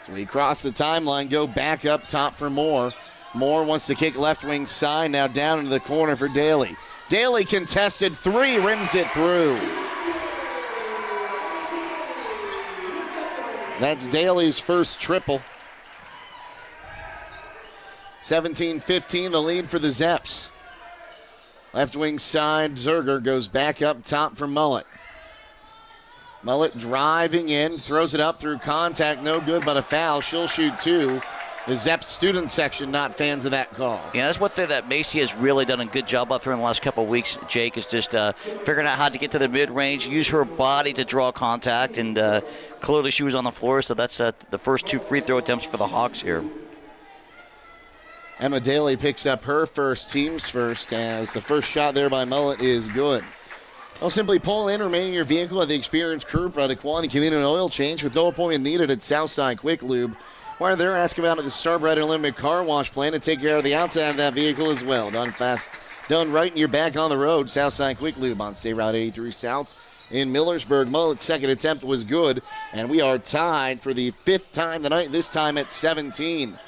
So we cross the timeline, go back up top for Moore. Moore wants to kick left wing side, now down into the corner for Daly. Daly contested three, rims it through. That's Daly's first triple. 17-15, the lead for the Zeps. Left wing side, Zerger goes back up top for Mullet. Mullet driving in, throws it up through contact, no good, but a foul. She'll shoot two. The Zeps student section not fans of that call. Yeah, that's one thing that Macy has really done a good job of here in the last couple of weeks, Jake, is just figuring out how to get to the mid-range, use her body to draw contact, and clearly she was on the floor, so that's the first two free throw attempts for the Hawks here. Emma Daly picks up her team's first, as the first shot there by Mullet is good. Well, simply pull in, remain in your vehicle at the experienced crew for a quality convenient oil change with no appointment needed at Southside Quick Lube. While they're asking about it, the Starbright Unlimited Car Wash plan to take care of the outside of that vehicle as well. Done fast, done right, and you're back on the road. Southside Quick Lube on State Route 83 South in Millersburg. Mullet's second attempt was good, and we are tied for the fifth time tonight, this time at 17.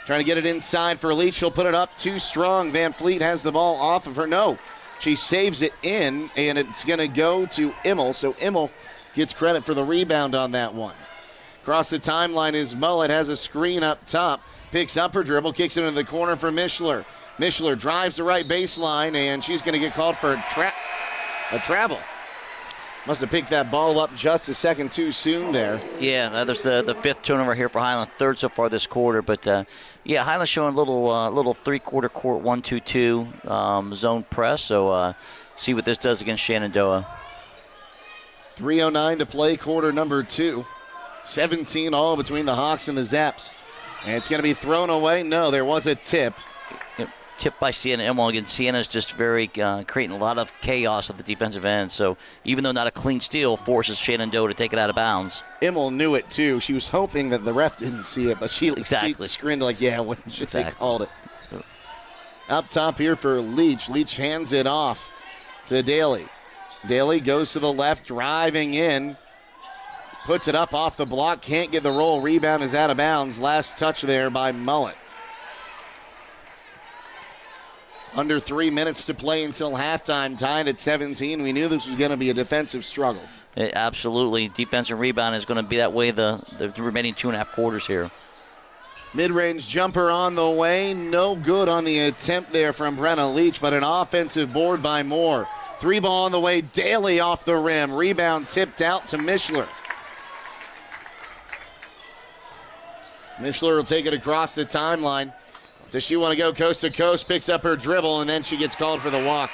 Trying to get it inside for Leach. She'll put it up too strong. Van Fleet has the ball off of her. No, she saves it in, and it's going to go to Immel. So Immel gets credit for the rebound on that one. Across the timeline is Mullet, has a screen up top, picks up her dribble, kicks it into the corner for Mishler. Mishler drives the right baseline, and she's going to get called for a travel. Must have picked that ball up just a second too soon there. Yeah, there's the fifth turnover here for Hiland, third so far this quarter. But, yeah, Hiland showing a little three-quarter court 1-2-2 zone press. So see what this does against Shenandoah. 3:09 to play, quarter number 2. 17 all between the Hawks and the Zeps. And it's going to be thrown away. No, there was a tip. Tipped by Sienna Immel. Again, Sienna's just very creating a lot of chaos at the defensive end. So even though not a clean steal, forces Shenandoah to take it out of bounds. Immel knew it too. She was hoping that the ref didn't see it, but she screamed like, yeah, when should they called it? Up top here for Leach. Leach hands it off to Daly. Daly goes to the left, driving in. Puts it up off the block, can't get the roll. Rebound is out of bounds. Last touch there by Mullet. Under 3 minutes to play until halftime, tied at 17. We knew this was going to be a defensive struggle. Absolutely. Defensive rebound is going to be that way the remaining 2.5 quarters here. Mid-range jumper on the way. No good on the attempt there from Brenna Leach, but an offensive board by Moore. 3 ball on the way. Daly off the rim. Rebound tipped out to Mishler. Mishler will take it across the timeline. Does she want to go coast to coast? Picks up her dribble, and then she gets called for the walk.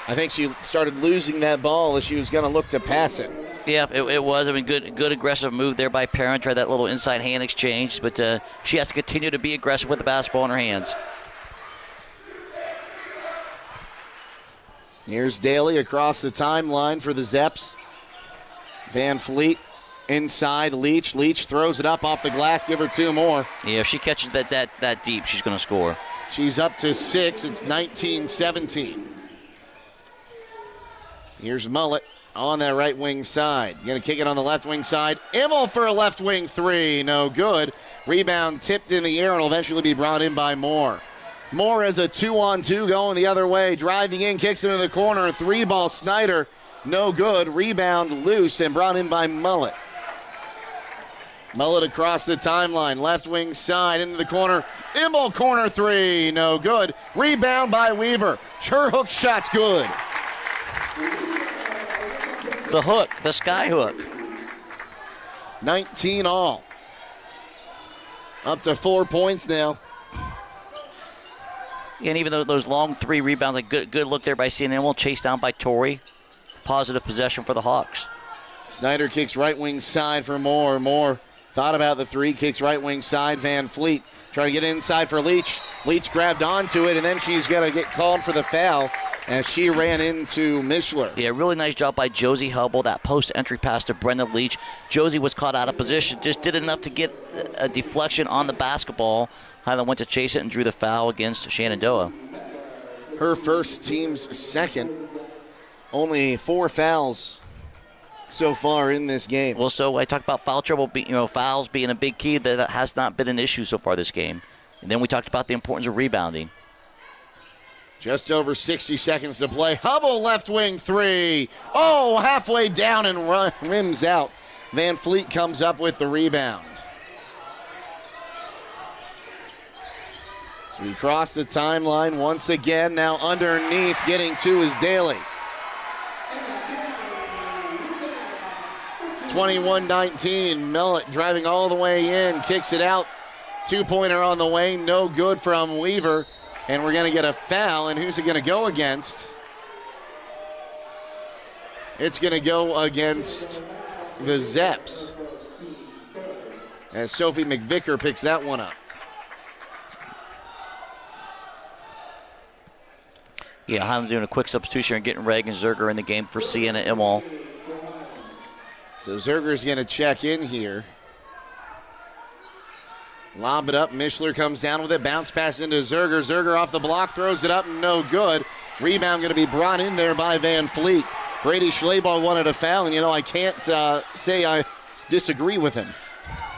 I think she started losing that ball as she was going to look to pass it. Yeah, it was. I mean, good aggressive move there by Perrin. Tried that little inside hand exchange, but she has to continue to be aggressive with the basketball in her hands. Here's Daly across the timeline for the Zeps. Van Fleet inside Leach. Leach throws it up off the glass. Give her 2 more. Yeah, if she catches that deep, she's going to score. She's up to 6. It's 19-17. Here's Mullet on that right wing side. Going to kick it on the left wing side. Immel for a left wing three. No good. Rebound tipped in the air and will eventually be brought in by Moore. Moore has a 2-on-2 going the other way. Driving in, kicks it into the corner. 3-ball Snyder. No good. Rebound loose and brought in by Mullet. Mullet across the timeline. Left wing side into the corner. Immel corner three. No good. Rebound by Weaver. Her hook shot's good. The hook, the sky hook. 19 all. Up to 4 points now. And even though those long three rebounds, a good look there by Immel, chased down by Torrey. Positive possession for the Hawks. Snyder kicks right wing side for Moore. Moore thought about the three, kicks right wing side. Van Fleet trying to get inside for Leach. Leach grabbed onto it, and then she's going to get called for the foul as she ran into Mishler. Yeah, really nice job by Josie Hubble. That post entry pass to Brendan Leach. Josie was caught out of position, just did enough to get a deflection on the basketball. Hiland went to chase it and drew the foul against Shenandoah. Her first, team's second. Only 4 fouls so far in this game. Well, so I talked about foul trouble, fouls being a big key. That has not been an issue so far this game. And then we talked about the importance of rebounding. Just over 60 seconds to play. Hubble left wing three. Oh, halfway down and rims out. Van Fleet comes up with the rebound. So we cross the timeline once again. Now underneath, getting to is Daly. 21-19. Millet driving all the way in, kicks it out. 2-pointer on the way, no good from Weaver. And we're going to get a foul, and who's it going to go against? It's going to go against the Zeps, as Sophie McVicker picks that one up. Yeah, Hiland doing a quick substitution and getting Reagan Zerger in the game for Sienna Immel. So Zerger's going to check in here. Lob it up. Mishler comes down with it. Bounce pass into Zerger. Zerger off the block, throws it up, no good. Rebound going to be brought in there by Van Fleet. Brady Schleybaugh wanted a foul, and I can't say I disagree with him.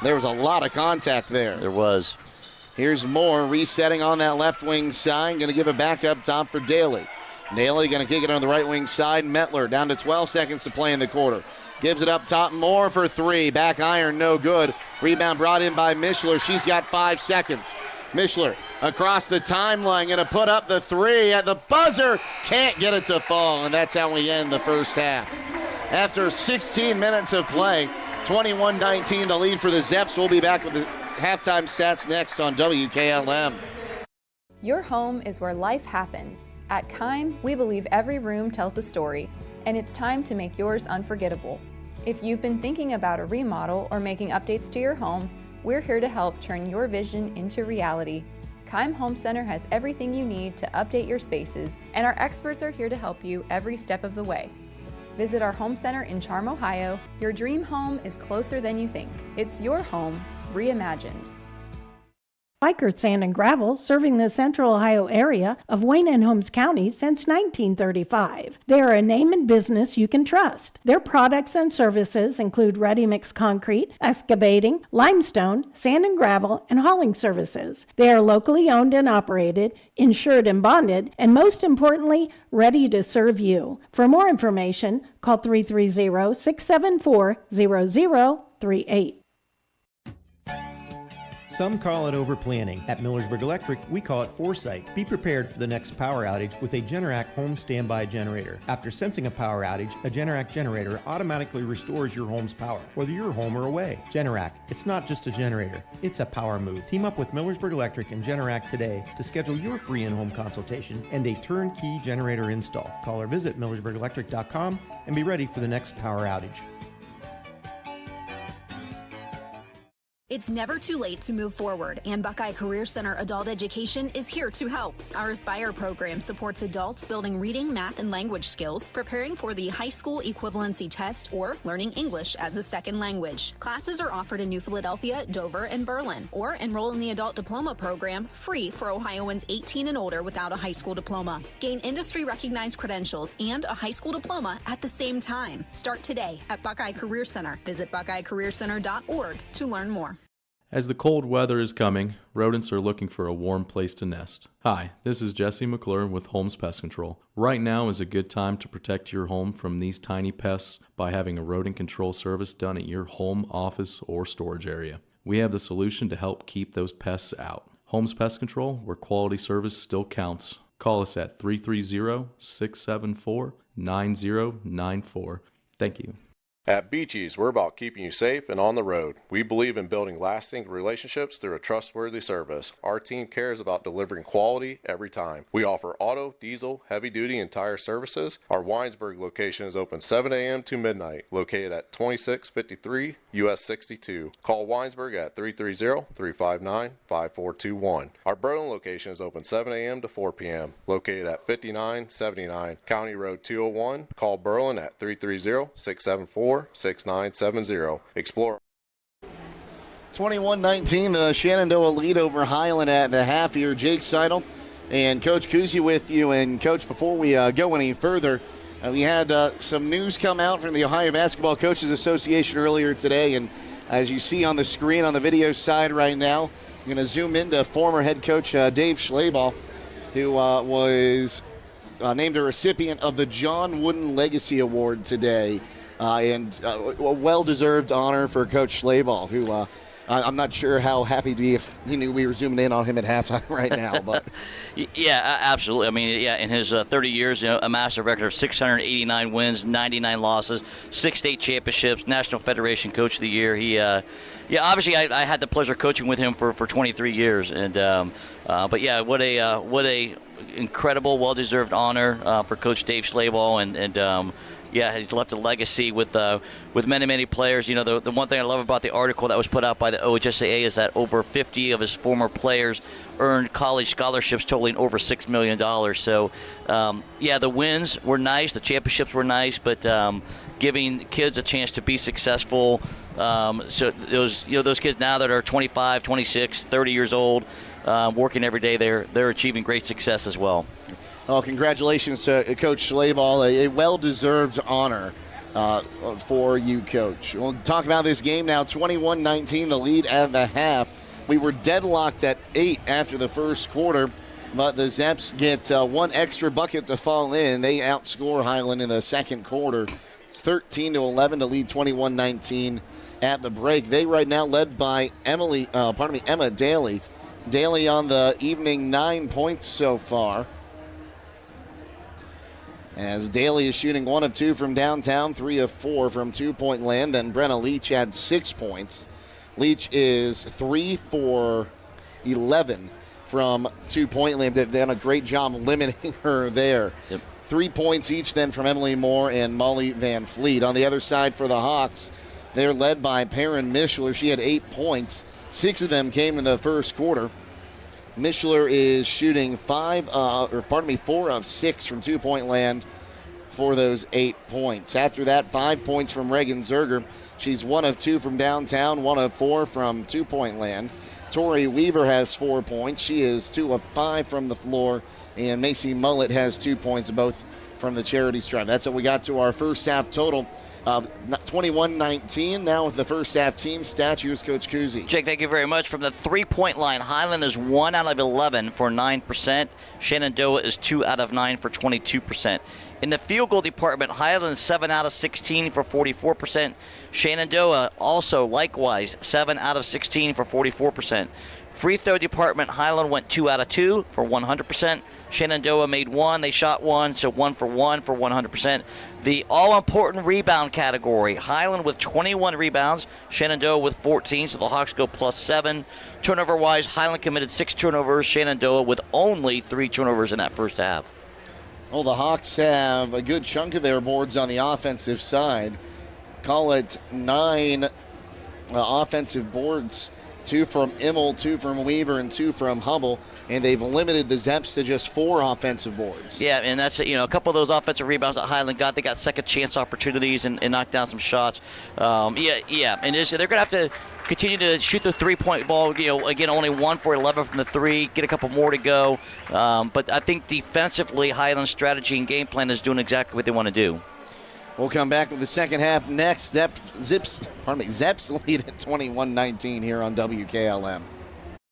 There was a lot of contact there. There was. Here's Moore resetting on that left wing side. Going to give it back up top for Daly. Daly going to kick it on the right wing side. Metler down to 12 seconds to play in the quarter. Gives it up top. Moore for three. Back iron, no good. Rebound brought in by Mishler. She's got 5 seconds. Mishler across the timeline. Going to put up the three at the buzzer. Can't get it to fall, and that's how we end the first half. After 16 minutes of play, 21-19 the lead for the Zeps. We'll be back with the halftime stats next on WKLM. Your home is where life happens. At Keim, we believe every room tells a story, and it's time to make yours unforgettable. If you've been thinking about a remodel or making updates to your home, we're here to help turn your vision into reality. Keim Home Center has everything you need to update your spaces, and our experts are here to help you every step of the way. Visit our home center in Charm, Ohio. Your dream home is closer than you think. It's your home reimagined. Biker Sand and Gravel, serving the central Ohio area of Wayne and Holmes County since 1935. They are a name and business you can trust. Their products and services include ready-mix concrete, excavating, limestone, sand and gravel, and hauling services. They are locally owned and operated, insured and bonded, and most importantly, ready to serve you. For more information, call 330-674-0038. Some call it over-planning. At Millersburg Electric, we call it foresight. Be prepared for the next power outage with a Generac home standby generator. After sensing a power outage, a Generac generator automatically restores your home's power, whether you're home or away. Generac, it's not just a generator, it's a power move. Team up with Millersburg Electric and Generac today to schedule your free in-home consultation and a turnkey generator install. Call or visit millersburgelectric.com and be ready for the next power outage. It's never too late to move forward, and Buckeye Career Center Adult Education is here to help. Our Aspire program supports adults building reading, math, and language skills, preparing for the high school equivalency test, or learning English as a second language. Classes are offered in New Philadelphia, Dover, and Berlin, or enroll in the Adult Diploma program, free for Ohioans 18 and older without a high school diploma. Gain industry-recognized credentials and a high school diploma at the same time. Start today at Buckeye Career Center. Visit buckeyecareercenter.org to learn more. As the cold weather is coming, rodents are looking for a warm place to nest. Hi, this is Jesse McClure with Holmes Pest Control. Right now is a good time to protect your home from these tiny pests by having a rodent control service done at your home, office, or storage area. We have the solution to help keep those pests out. Holmes Pest Control, where quality service still counts. Call us at 330-674-9094. Thank you. At Beaches, we're about keeping you safe and on the road. We believe in building lasting relationships through a trustworthy service. Our team cares about delivering quality every time. We offer auto, diesel, heavy-duty, and tire services. Our Winesburg location is open 7 a.m. to midnight, located at 2653 US 62. Call Winesburg at 330-359-5421. Our Berlin location is open 7 a.m. to 4 p.m., located at 5979 County Road 201. Call Berlin at 330-674-6970. Explore. 21-19, the Shenandoah lead over Hiland at the half here. Jake Seidel and Coach Kuzi with you. And, Coach, before we go any further, we had some news come out from the Ohio Basketball Coaches Association earlier today. And as you see on the screen on the video side right now, I'm going to zoom into former head coach Dave Schlabach, who was named a recipient of the John Wooden Legacy Award today. And a well-deserved honor for Coach Schlabach, who I'm not sure how happy to be if he knew we were zooming in on him at halftime right now. But yeah, absolutely. I mean, yeah, in his 30 years, amassed a record of 689 wins, 99 losses, 6 state championships, National Federation Coach of the Year. He, obviously, I had the pleasure of coaching with him for 23 years, and but yeah, what a incredible, well-deserved honor for Coach Dave Schlabach, and yeah, he's left a legacy with many, many players. You know, the one thing I love about the article that was put out by the OHSAA is that over 50 of his former players earned college scholarships totaling over $6 million. So, yeah, the wins were nice, the championships were nice, but giving kids a chance to be successful. So those kids now that are 25, 26, 30 years old, working every day, they're achieving great success as well. Well, congratulations to Coach Schlabach, a well-deserved honor for you, Coach. We'll talk about this game now. 21-19, the lead at the half. We were deadlocked at 8 after the first quarter, but the Zeps get one extra bucket to fall in. They outscore Hiland in the second quarter. It's 13-11 to lead 21-19 at the break. They right now led by Emma Daly. Daly on the evening 9 points so far, as Daly is shooting 1 of 2 from downtown, 3 of 4 from two-point land. Then Brenna Leach had 6 points. Leach is 3 for 11 from two-point land. They've done a great job limiting her there. Yep. 3 points each then from Emily Moore and Molly Van Fleet. On the other side for the Hawks, they're led by Perrin Mishler. She had 8 points. 6 of them came in the first quarter. Mishler is shooting 4 of 6 from two-point land for those 8 points. After that, 5 points from Reagan Zerger. She's 1 of 2 from downtown, 1 of 4 from two-point land. Tori Weaver has 4 points. She is 2 of 5 from the floor. And Macy Mullett has 2 points, both from the charity stripe. That's what we got to our first half total. 21-19 now with the first half team stats. Here's Coach Kuzi. Jake, thank you very much. From the three-point line, Hiland is 1 out of 11 for 9%. Shenandoah is 2 out of 9 for 22%. In the field goal department, Hiland 7 out of 16 for 44%. Shenandoah also likewise 7 out of 16 for 44%. Free throw department, Hiland went 2 out of 2 for 100%. Shenandoah made 1. They shot 1, so 1 for 100%. The all-important rebound category, Hiland with 21 rebounds, Shenandoah with 14, so the Hawks go +7. Turnover-wise, Hiland committed 6 turnovers, Shenandoah with only 3 turnovers in that first half. Well, the Hawks have a good chunk of their boards on the offensive side. Call it 9 offensive boards 2 from Immel, 2 from Weaver, and 2 from Hubbell, and they've limited the Zeps to just 4 offensive boards. Yeah, and that's a couple of those offensive rebounds that Hiland got. They got second chance opportunities and knocked down some shots. And they're going to have to continue to shoot the three-point ball. Again, only 1 for 11 from the three. Get a couple more to go. But I think defensively, Hiland's strategy and game plan is doing exactly what they want to do. We'll come back with the second half next. Zeps lead at 21-19 here on WKLM.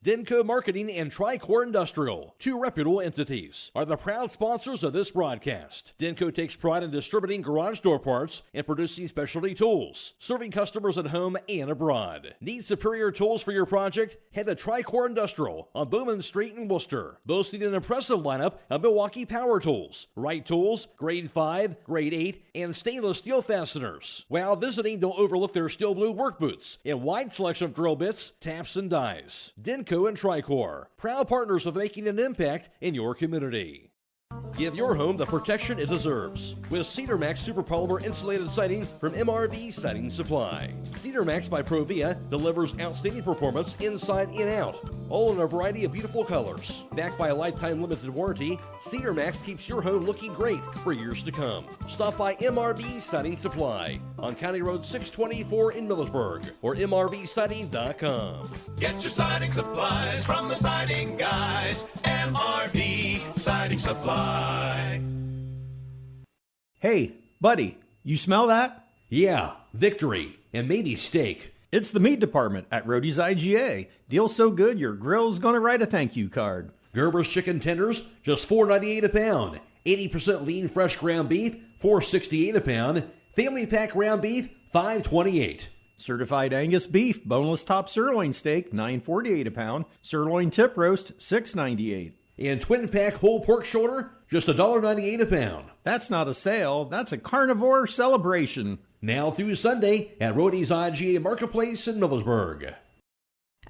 Denko Marketing and Tricor Industrial, 2 reputable entities, are the proud sponsors of this broadcast. Denko takes pride in distributing garage door parts and producing specialty tools, serving customers at home and abroad. Need superior tools for your project? Head to Tricor Industrial on Bowman Street in Worcester, boasting an impressive lineup of Milwaukee power tools, Wright tools, grade 5, grade 8, and stainless steel fasteners. While visiting, don't overlook their steel blue work boots and wide selection of drill bits, taps, and dies. Denko and Tricor, proud partners of making an impact in your community. Give your home the protection it deserves with Cedar Max Super Polymer Insulated Siding from MRV Siding Supply. Cedar Max by Provia delivers outstanding performance inside and out, all in a variety of beautiful colors. Backed by a lifetime limited warranty, Cedar Max keeps your home looking great for years to come. Stop by MRV Siding Supply on County Road 624 in Millersburg or MRVsiding.com. Get your siding supplies from the siding guys. MRV Siding Supply. Hey, buddy, you smell that? Yeah, victory and maybe steak. It's the meat department at Rody's IGA. Deal so good your grill's gonna write a thank you card. Gerber's chicken tenders, just $4.98 a pound. 80% lean fresh ground beef, $4.68 a pound. Family pack ground beef, $5.28. Certified Angus beef, boneless top sirloin steak, $9.48 a pound. Sirloin tip roast, $6.98. And twin pack whole pork shoulder, just $1.98 a pound. That's not a sale, that's a carnivore celebration. Now through Sunday at Rody's IGA Marketplace in Millersburg.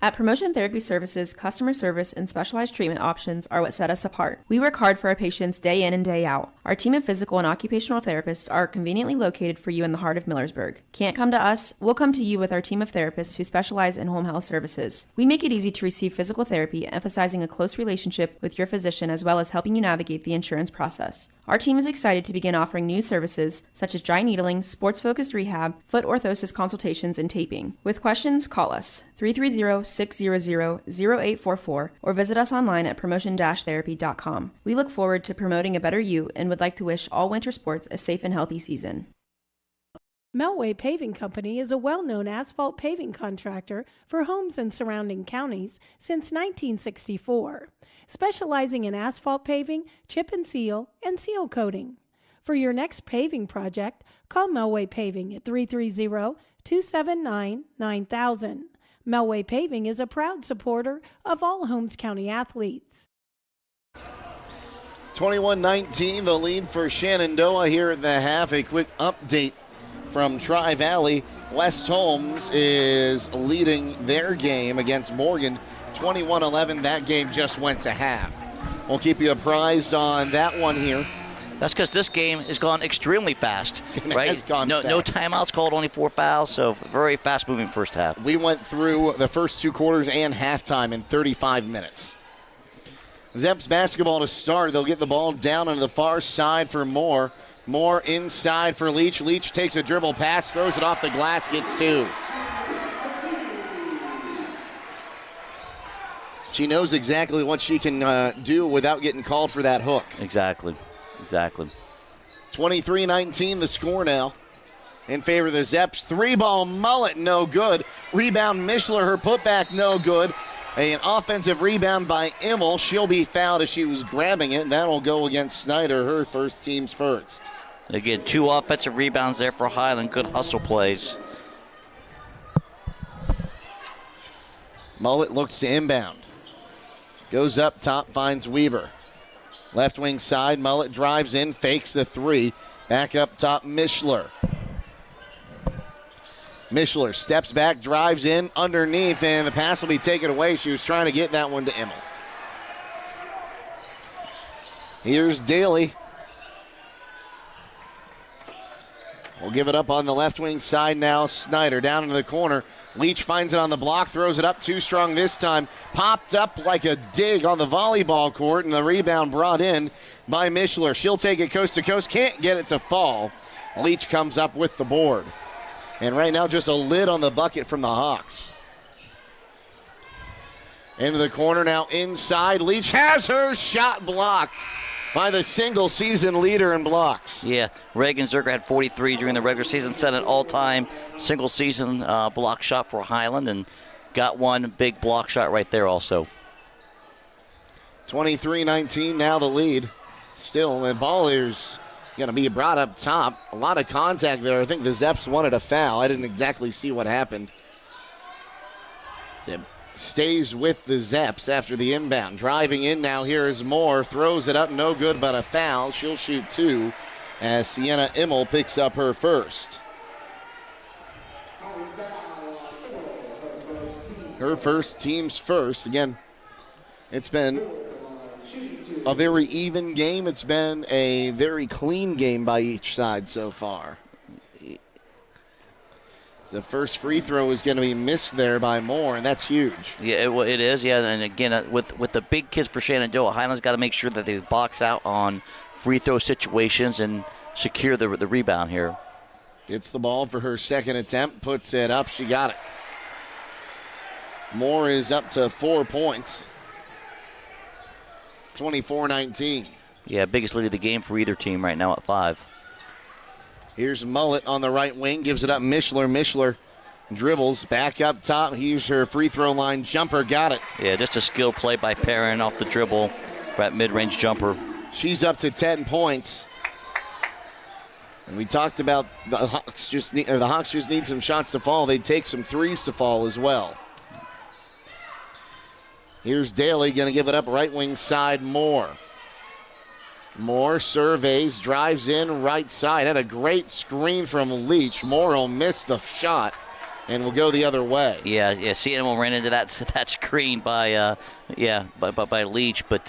At Promotion Therapy Services, customer service and specialized treatment options are what set us apart. We work hard for our patients day in and day out. Our team of physical and occupational therapists are conveniently located for you in the heart of Millersburg. Can't come to us? We'll come to you with our team of therapists who specialize in home health services. We make it easy to receive physical therapy, emphasizing a close relationship with your physician as well as helping you navigate the insurance process. Our team is excited to begin offering new services such as dry needling, sports-focused rehab, foot orthosis consultations, and taping. With questions, call us 330-600-0844 or visit us online at promotion-therapy.com. We look forward to promoting a better you and would like to wish all winter sports a safe and healthy season. Melway Paving Company is a well-known asphalt paving contractor for homes in surrounding counties since 1964, specializing in asphalt paving, chip and seal seal coating. For your next paving project, call Melway Paving at 330-279-9000. Melway Paving is a proud supporter of all Holmes County athletes. 21-19, the lead for Shenandoah here at the half. A quick update from Tri-Valley. West Holmes is leading their game against Morgan 21-11. That game just went to half. We'll keep you apprised on that one here. That's because this game has gone extremely fast, right? Has gone fast. No timeouts called, only 4 fouls, so very fast-moving first half. We went through the first 2 quarters and halftime in 35 minutes. Zeps basketball to start. They'll get the ball down on the far side for Moore. Moore inside for Leach. Leach takes a dribble pass, throws it off the glass, gets 2. She knows exactly what she can do without getting called for that hook. Exactly. 23-19 the score now in favor of the Zeps. 3-ball Mullet, no good. Rebound Mishler, her putback, no good. An offensive rebound by Immel. She'll be fouled as she was grabbing it. That'll go against Snyder, her first team's first. Again, 2 offensive rebounds there for Hiland. Good hustle plays. Mullet looks to inbound. Goes up top, finds Weaver. Left wing side, Mullet drives in, fakes the 3. Back up top, Mishler. Mishler steps back, drives in, underneath, and the pass will be taken away. She was trying to get that one to Immel. Here's Daly. We'll give it up on the left wing side now. Snyder down into the corner. Leach finds it on the block, throws it up too strong this time. Popped up like a dig on the volleyball court, and the rebound brought in by Mishler. She'll take it coast to coast, can't get it to fall. Leach comes up with the board. And right now just a lid on the bucket from the Hawks. Into the corner now inside. Leach has her shot blocked by the single season leader in blocks. Yeah, Reagan Zerger had 43 during the regular season, set an all-time single season block shot for Hiland, and got one big block shot right there also. 23-19 now the lead. Still, the ball is going to be brought up top. A lot of contact there. I think the Zeps wanted a foul. I didn't exactly see what happened. Zip stays with the Zeps after the inbound. Driving in now, here is Moore. Throws it up, no good, but a foul. She'll shoot two as Sienna Immel picks up her first. Her first, team's first. Again, it's been a very even game. It's been a very clean game by each side so far. The first free throw is going to be missed there by Moore, and that's huge. Yeah, it is. Yeah, and again, with the big kids for Shenandoah, Highland's got to make sure that they box out on free throw situations and secure the rebound here. Gets the ball for her second attempt, puts it up. She got it. Moore is up to 4 points. 24-19. Yeah, biggest lead of the game for either team right now at 5. Here's Mullet on the right wing, gives it up Mishler. Mishler dribbles back up top. Here's her free throw line jumper, got it. Yeah, just a skill play by Perrin off the dribble for that mid-range jumper. She's up to 10 points. And we talked about the Hawks just need some shots to fall. They take some threes to fall as well. Here's Daly going to give it up right wing side, Moore. Moore surveys, drives in right side. Had a great screen from Leach. Moore will miss the shot and will go the other way. Yeah. CNMO ran into that screen by Leach, but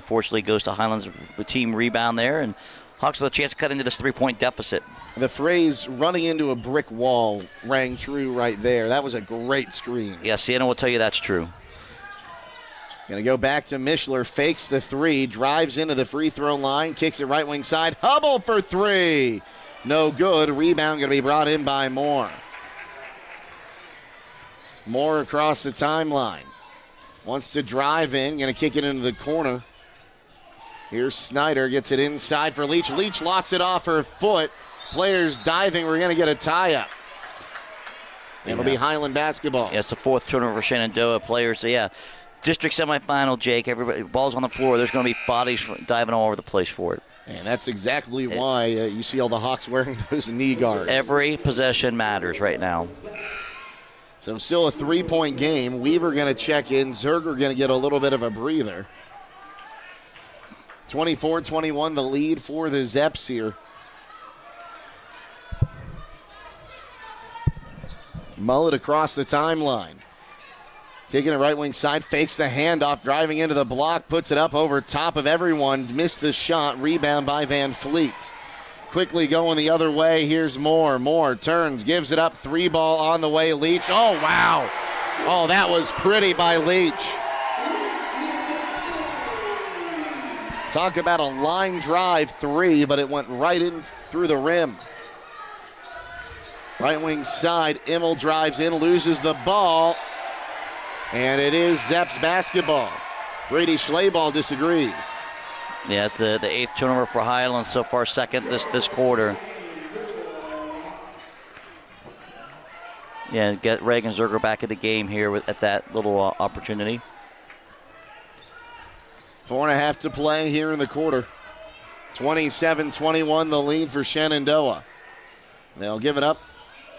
fortunately goes to Highland's team rebound there, and Hawks with a chance to cut into this 3-point deficit. The phrase "running into a brick wall" rang true right there. That was a great screen. Yeah, CNMO will tell you that's true. Going to go back to Mishler, fakes the three, drives into the free throw line, kicks it right wing side. Hubble for three. No good. Rebound going to be brought in by Moore. Moore across the timeline. Wants to drive in, going to kick it into the corner. Here's Snyder, gets it inside for Leach. Leach lost it off her foot. Players diving. We're going to get a tie-up. It'll be Highland basketball. Yeah, it's the fourth turnover for Shenandoah players. So, yeah. District semifinal, Jake. Everybody, ball's on the floor. There's going to be bodies diving all over the place for it. And that's exactly why you see all the Hawks wearing those knee guards. Every possession matters right now. So still a 3-point game. Weaver going to check in. Zerger going to get a little bit of a breather. 24-21, the lead for the Zeps here. Mullet across the timeline. Taking it right wing side, fakes the handoff, driving into the block, puts it up over top of everyone. Missed the shot, rebound by Van Fleet. Quickly going the other way, here's Moore. Moore turns, gives it up, 3-ball on the way, Leach. Oh, wow. Oh, that was pretty by Leach. Talk about a line drive 3, but it went right in through the rim. Right wing side, Immel drives in, loses the ball. And it is Zeps basketball. Brady Schleball disagrees. Yeah, it's the 8th turnover for Highland so far, second this quarter. Yeah, get Reagan Zerger back in the game here at that little opportunity. 4.5 to play here in the quarter. 27-21 the lead for Shenandoah. They'll give it up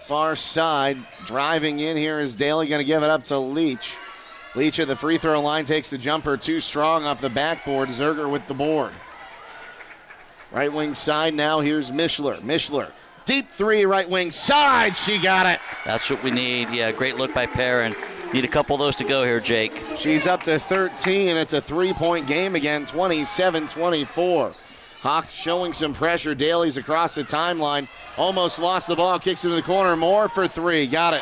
far side. Driving in here is Daly, going to give it up to Leach. Leach at the free throw line takes the jumper too strong off the backboard. Zerger with the board. Right wing side now, here's Mishler. Mishler, deep three, right wing side. She got it. That's what we need. Yeah, great look by Perrin. Need a couple of those to go here, Jake. She's up to 13. It's a 3-point game again, 27-24. Hawks showing some pressure. Daly's across the timeline. Almost lost the ball. Kicks into the corner. Moore for three. Got it.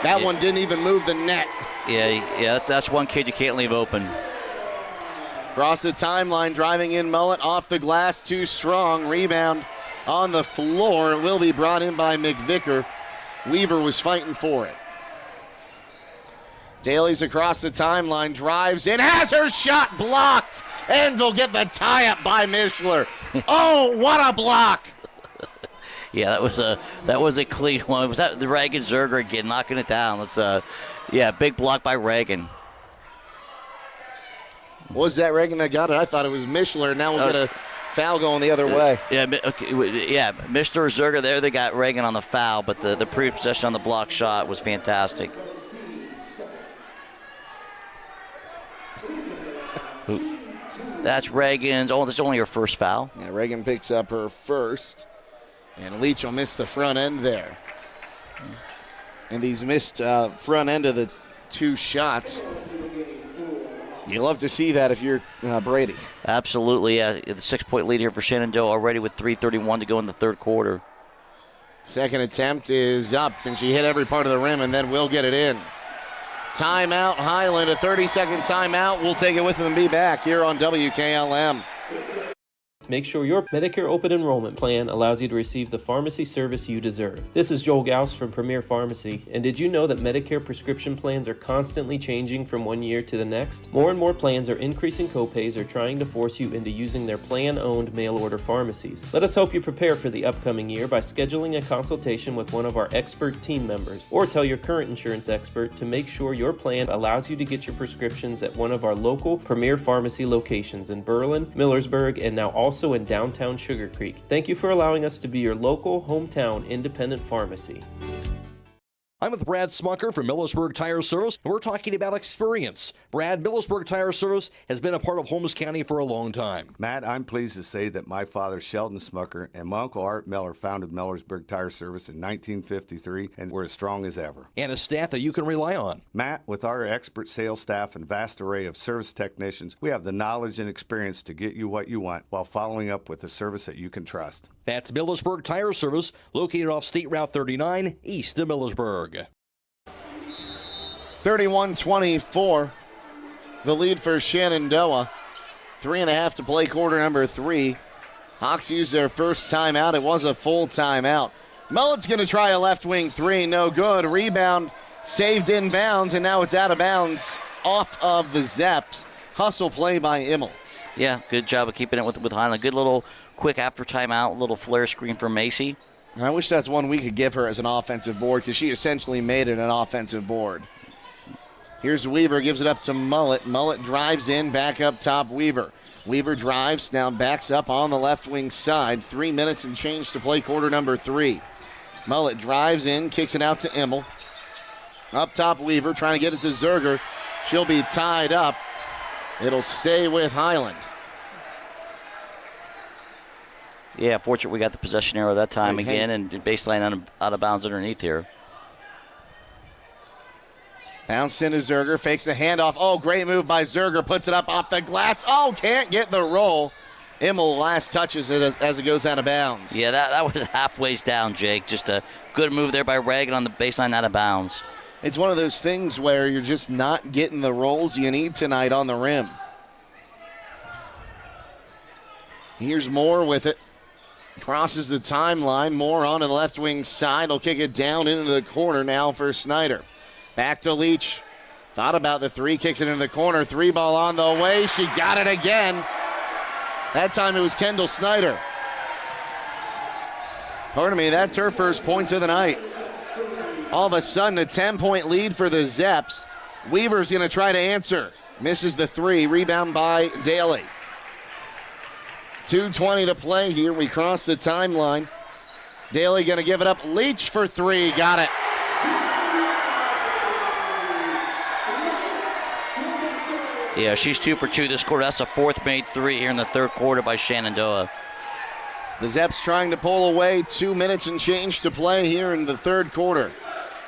That one didn't even move the net. Yeah, that's one kid you can't leave open. Across the timeline, driving in Mullet off the glass, too strong. Rebound on the floor. It will be brought in by McVicker. Weaver was fighting for it. Daly's across the timeline, drives in, has her shot blocked, and will get the tie-up by Mishler. Oh, what a block! Yeah, that was a clean one. Was that the Reagan Zerger again knocking it down? Big block by Reagan. Was that Reagan that got it? I thought it was Mishler. Now we'll get a foul going the other way. Mr. Zerger there, they got Reagan on the foul, but the pre-possession on the block shot was fantastic. That's Reagan's. Oh, that's only her first foul. Yeah, Reagan picks up her first. And Leach will miss the front end there. And these missed front end of the two shots. You love to see that if you're Brady. Absolutely, yeah. The 6-point lead here for Shenandoah already with 3:31 to go in the third quarter. Second attempt is up, and she hit every part of the rim and then will get it in. Timeout, Hiland, a 30-second timeout. We'll take it with them and be back here on WKLM. Make sure your Medicare open enrollment plan allows you to receive the pharmacy service you deserve. This is Joel Gauss from Premier Pharmacy, and did you know that Medicare prescription plans are constantly changing from one year to the next? More and more plans are increasing copays or trying to force you into using their plan-owned mail-order pharmacies. Let us help you prepare for the upcoming year by scheduling a consultation with one of our expert team members, or tell your current insurance expert to make sure your plan allows you to get your prescriptions at one of our local Premier Pharmacy locations in Berlin, Millersburg, and now also in downtown Sugar Creek. Thank you for allowing us to be your local, hometown, independent pharmacy. I'm with Brad Smucker from Millersburg Tire Service, and we're talking about experience. Brad, Millersburg Tire Service has been a part of Holmes County for a long time. Matt, I'm pleased to say that my father, Sheldon Smucker, and my uncle Art Miller founded Millersburg Tire Service in 1953, and we're as strong as ever. And a staff that you can rely on. Matt, with our expert sales staff and vast array of service technicians, we have the knowledge and experience to get you what you want while following up with a service that you can trust. That's Millersburg Tire Service, located off State Route 39, east of Millersburg. 31-24, the lead for Shenandoah. 3.5 to play quarter number 3. Hawks used their first timeout. It was a full timeout. Mullet's going to try a left wing three. No good. Rebound saved inbounds, and now it's out of bounds off of the Zeps. Hustle play by Immel. Yeah, good job of keeping it with Hiland. Good little quick after timeout, little flare screen for Macy. And I wish that's one we could give her as an offensive board, because she essentially made it an offensive board. Here's Weaver, gives it up to Mullet. Mullet drives in, back up top, Weaver. Weaver drives, now backs up on the left wing side. 3 minutes and change to play quarter number 3. Mullet drives in, kicks it out to Immel. Up top, Weaver trying to get it to Zerger. She'll be tied up. It'll stay with Hiland. Yeah, fortunate we got the possession arrow that time again, and baseline out of bounds underneath here. Bounce into Zerger, fakes the handoff. Oh, great move by Zerger, puts it up off the glass. Oh, can't get the roll. Immel last touches it as it goes out of bounds. Yeah, that was halfway down, Jake. Just a good move there by Reagan on the baseline out of bounds. It's one of those things where you're just not getting the rolls you need tonight on the rim. Here's Moore with it. Crosses the timeline. Moore on the left wing side. He'll kick it down into the corner now for Snyder. Back to Leach. Thought about the three. Kicks it into the corner. 3 ball on the way. She got it again. That time it was Kendall Snyder. Pardon me, that's her first points of the night. All of a sudden, a 10-point lead for the Zeps. Weaver's going to try to answer. Misses the 3. Rebound by Daly. 2:20 to play here. We cross the timeline. Daly going to give it up. Leach for 3. Got it. Yeah, she's 2 for 2 this quarter. That's a 4th made 3 here in the third quarter by Shenandoah. The Zeps trying to pull away. 2 minutes and change to play here in the third quarter.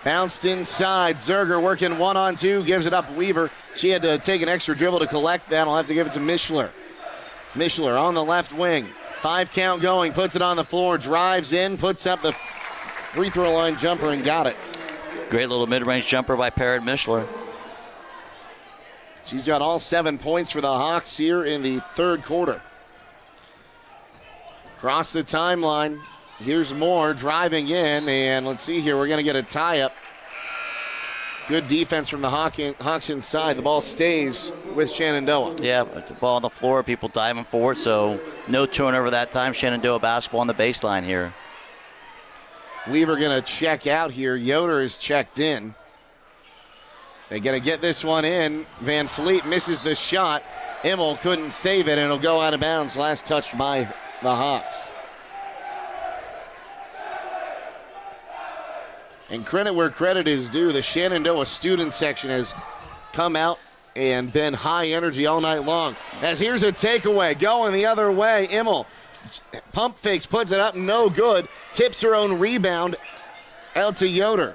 Bounced inside. Zerger working 1-on-2. Gives it up Weaver. She had to take an extra dribble to collect that. I'll have to give it to Mishler. Mishler on the left wing. 5 count going, puts it on the floor, drives in, puts up the free throw line jumper and got it. Great little mid-range jumper by Perrin Mishler. She's got all 7 points for the Hawks here in the third quarter. Across the timeline, here's Moore driving in, and let's see here, we're going to get a tie-up. Good defense from the Hawks inside. The ball stays with Shenandoah. Yeah, the ball on the floor, people diving for it, so no turnover that time. Shenandoah basketball on the baseline here. Weaver going to check out here. Yoder is checked in. They got to get this one in. Van Fleet misses the shot. Immel couldn't save it, and it'll go out of bounds. Last touch by the Hawks. And credit where credit is due. The Shenandoah student section has come out and been high energy all night long. As here's a takeaway. Going the other way. Immel pump fakes, puts it up, no good. Tips her own rebound out to Yoder.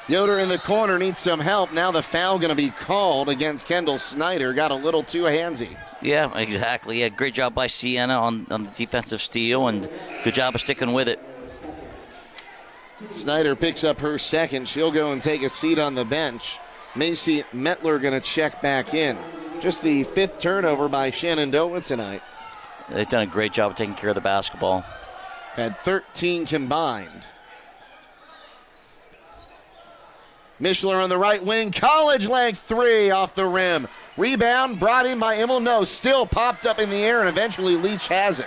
Yoder in the corner needs some help. Now the foul going to be called against Kendall Snyder. Got a little too handsy. Yeah, exactly. Yeah, great job by Sienna on the defensive steal, and good job of sticking with it. Snyder picks up her second. She'll go and take a seat on the bench. Macy Metler going to check back in. Just the 5th turnover by Shenandoah tonight. They've done a great job of taking care of the basketball. Had 13 combined. Mishler on the right wing. College length 3 off the rim. Rebound brought in by Immel. No, still popped up in the air, and eventually Leach has it.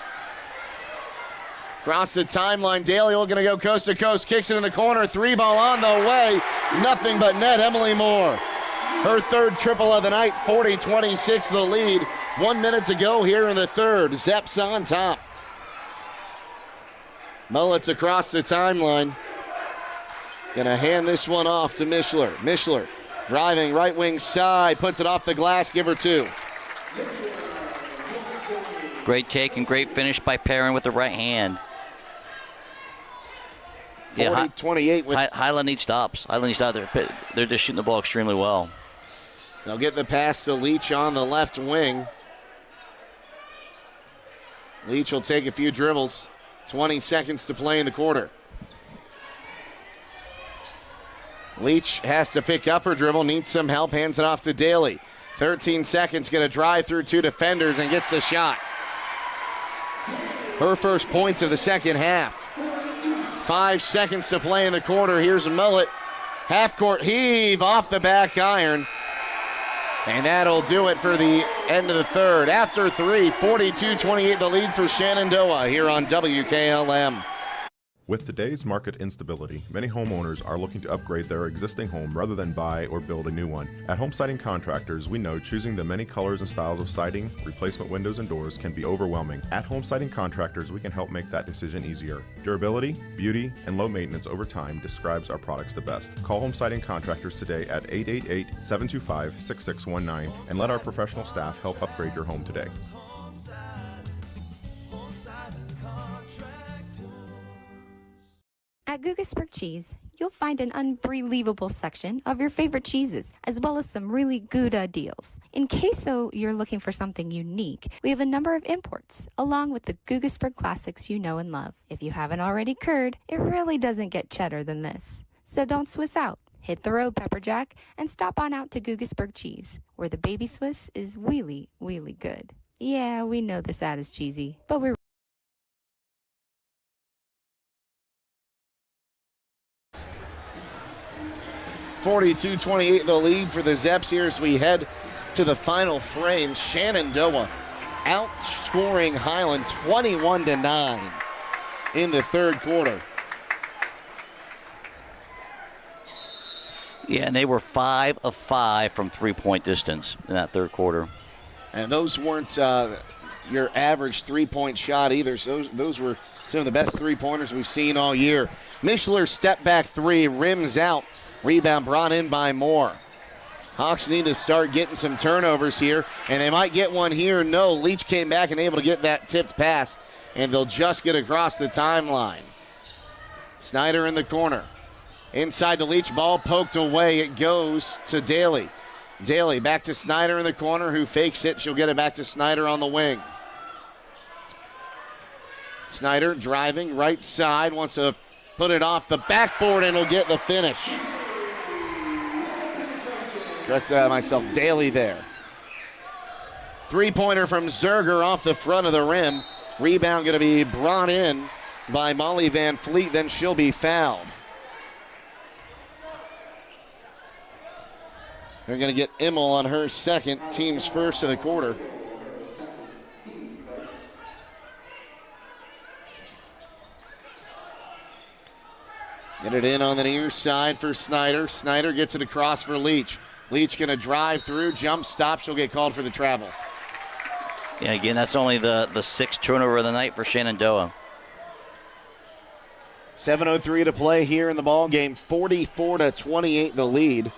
Across the timeline, Daly going to go coast to coast. Kicks it in the corner. 3 ball on the way. Nothing but net. Emily Moore. Her 3rd triple of the night. 40-26 the lead. 1 minute to go here in the third. Zeps on top. Mullets across the timeline. Gonna hand this one off to Mishler. Mishler driving right wing side. Puts it off the glass. Give her 2. Great take and great finish by Perrin with the right hand. 40-28 with Hiland needs stops. Hiland needs stops. They're just shooting the ball extremely well. They'll get the pass to Leach on the left wing. Leach will take a few dribbles. 20 seconds to play in the quarter. Leach has to pick up her dribble, needs some help, hands it off to Daly. 13 seconds, going to drive through 2 defenders and gets the shot. Her first points of the second half. 5 seconds to play in the quarter. Here's Mullet. Half-court heave off the back iron. And that'll do it for the end of the third. After 3, 42-28 the lead for Shenandoah here on WKLM. With today's market instability, many homeowners are looking to upgrade their existing home rather than buy or build a new one. At Home Siding Contractors, we know choosing the many colors and styles of siding, replacement windows, and doors can be overwhelming. At Home Siding Contractors, we can help make that decision easier. Durability, beauty, and low maintenance over time describes our products the best. Call Home Siding Contractors today at 888-725-6619 and let our professional staff help upgrade your home today. At Guggisberg Cheese, you'll find an unbelievable section of your favorite cheeses, as well as some really good deals. In case you're looking for something unique, we have a number of imports, along with the Guggisberg classics you know and love. If you haven't already curd, it really doesn't get cheddar than this. So don't Swiss out. Hit the road, Pepperjack, and stop on out to Guggisberg Cheese, where the baby Swiss is really, really good. Yeah, we know this ad is cheesy, but we're 42-28 the lead for the Zeps here as we head to the final frame. Shenandoah outscoring Hiland 21-9 in the third quarter. Yeah, and they were 5 of 5 from three-point distance in that third quarter. And those weren't your average three-point shot either. So those were some of the best three-pointers we've seen all year. Mishler step back 3, rims out. Rebound brought in by Moore. Hawks need to start getting some turnovers here, and they might get one here. No, Leach came back and able to get that tipped pass, and they'll just get across the timeline. Snyder in the corner. Inside to Leach, ball poked away. It goes to Daly. Daly back to Snyder in the corner, who fakes it. She'll get it back to Snyder on the wing. Snyder driving right side, wants to put it off the backboard and will get the finish. Correct myself, Daly there. Three-pointer from Zerger off the front of the rim. Rebound going to be brought in by Molly Van Fleet, then she'll be fouled. They're going to get Immel on her second, team's first of the quarter. Get it in on the near side for Snyder. Snyder gets it across for Leach. Leach going to drive through, jump stop. She'll get called for the travel. Yeah, again, that's only the sixth turnover of the night for Shenandoah. 7:03 to play here in the ball game. 44-28 the lead.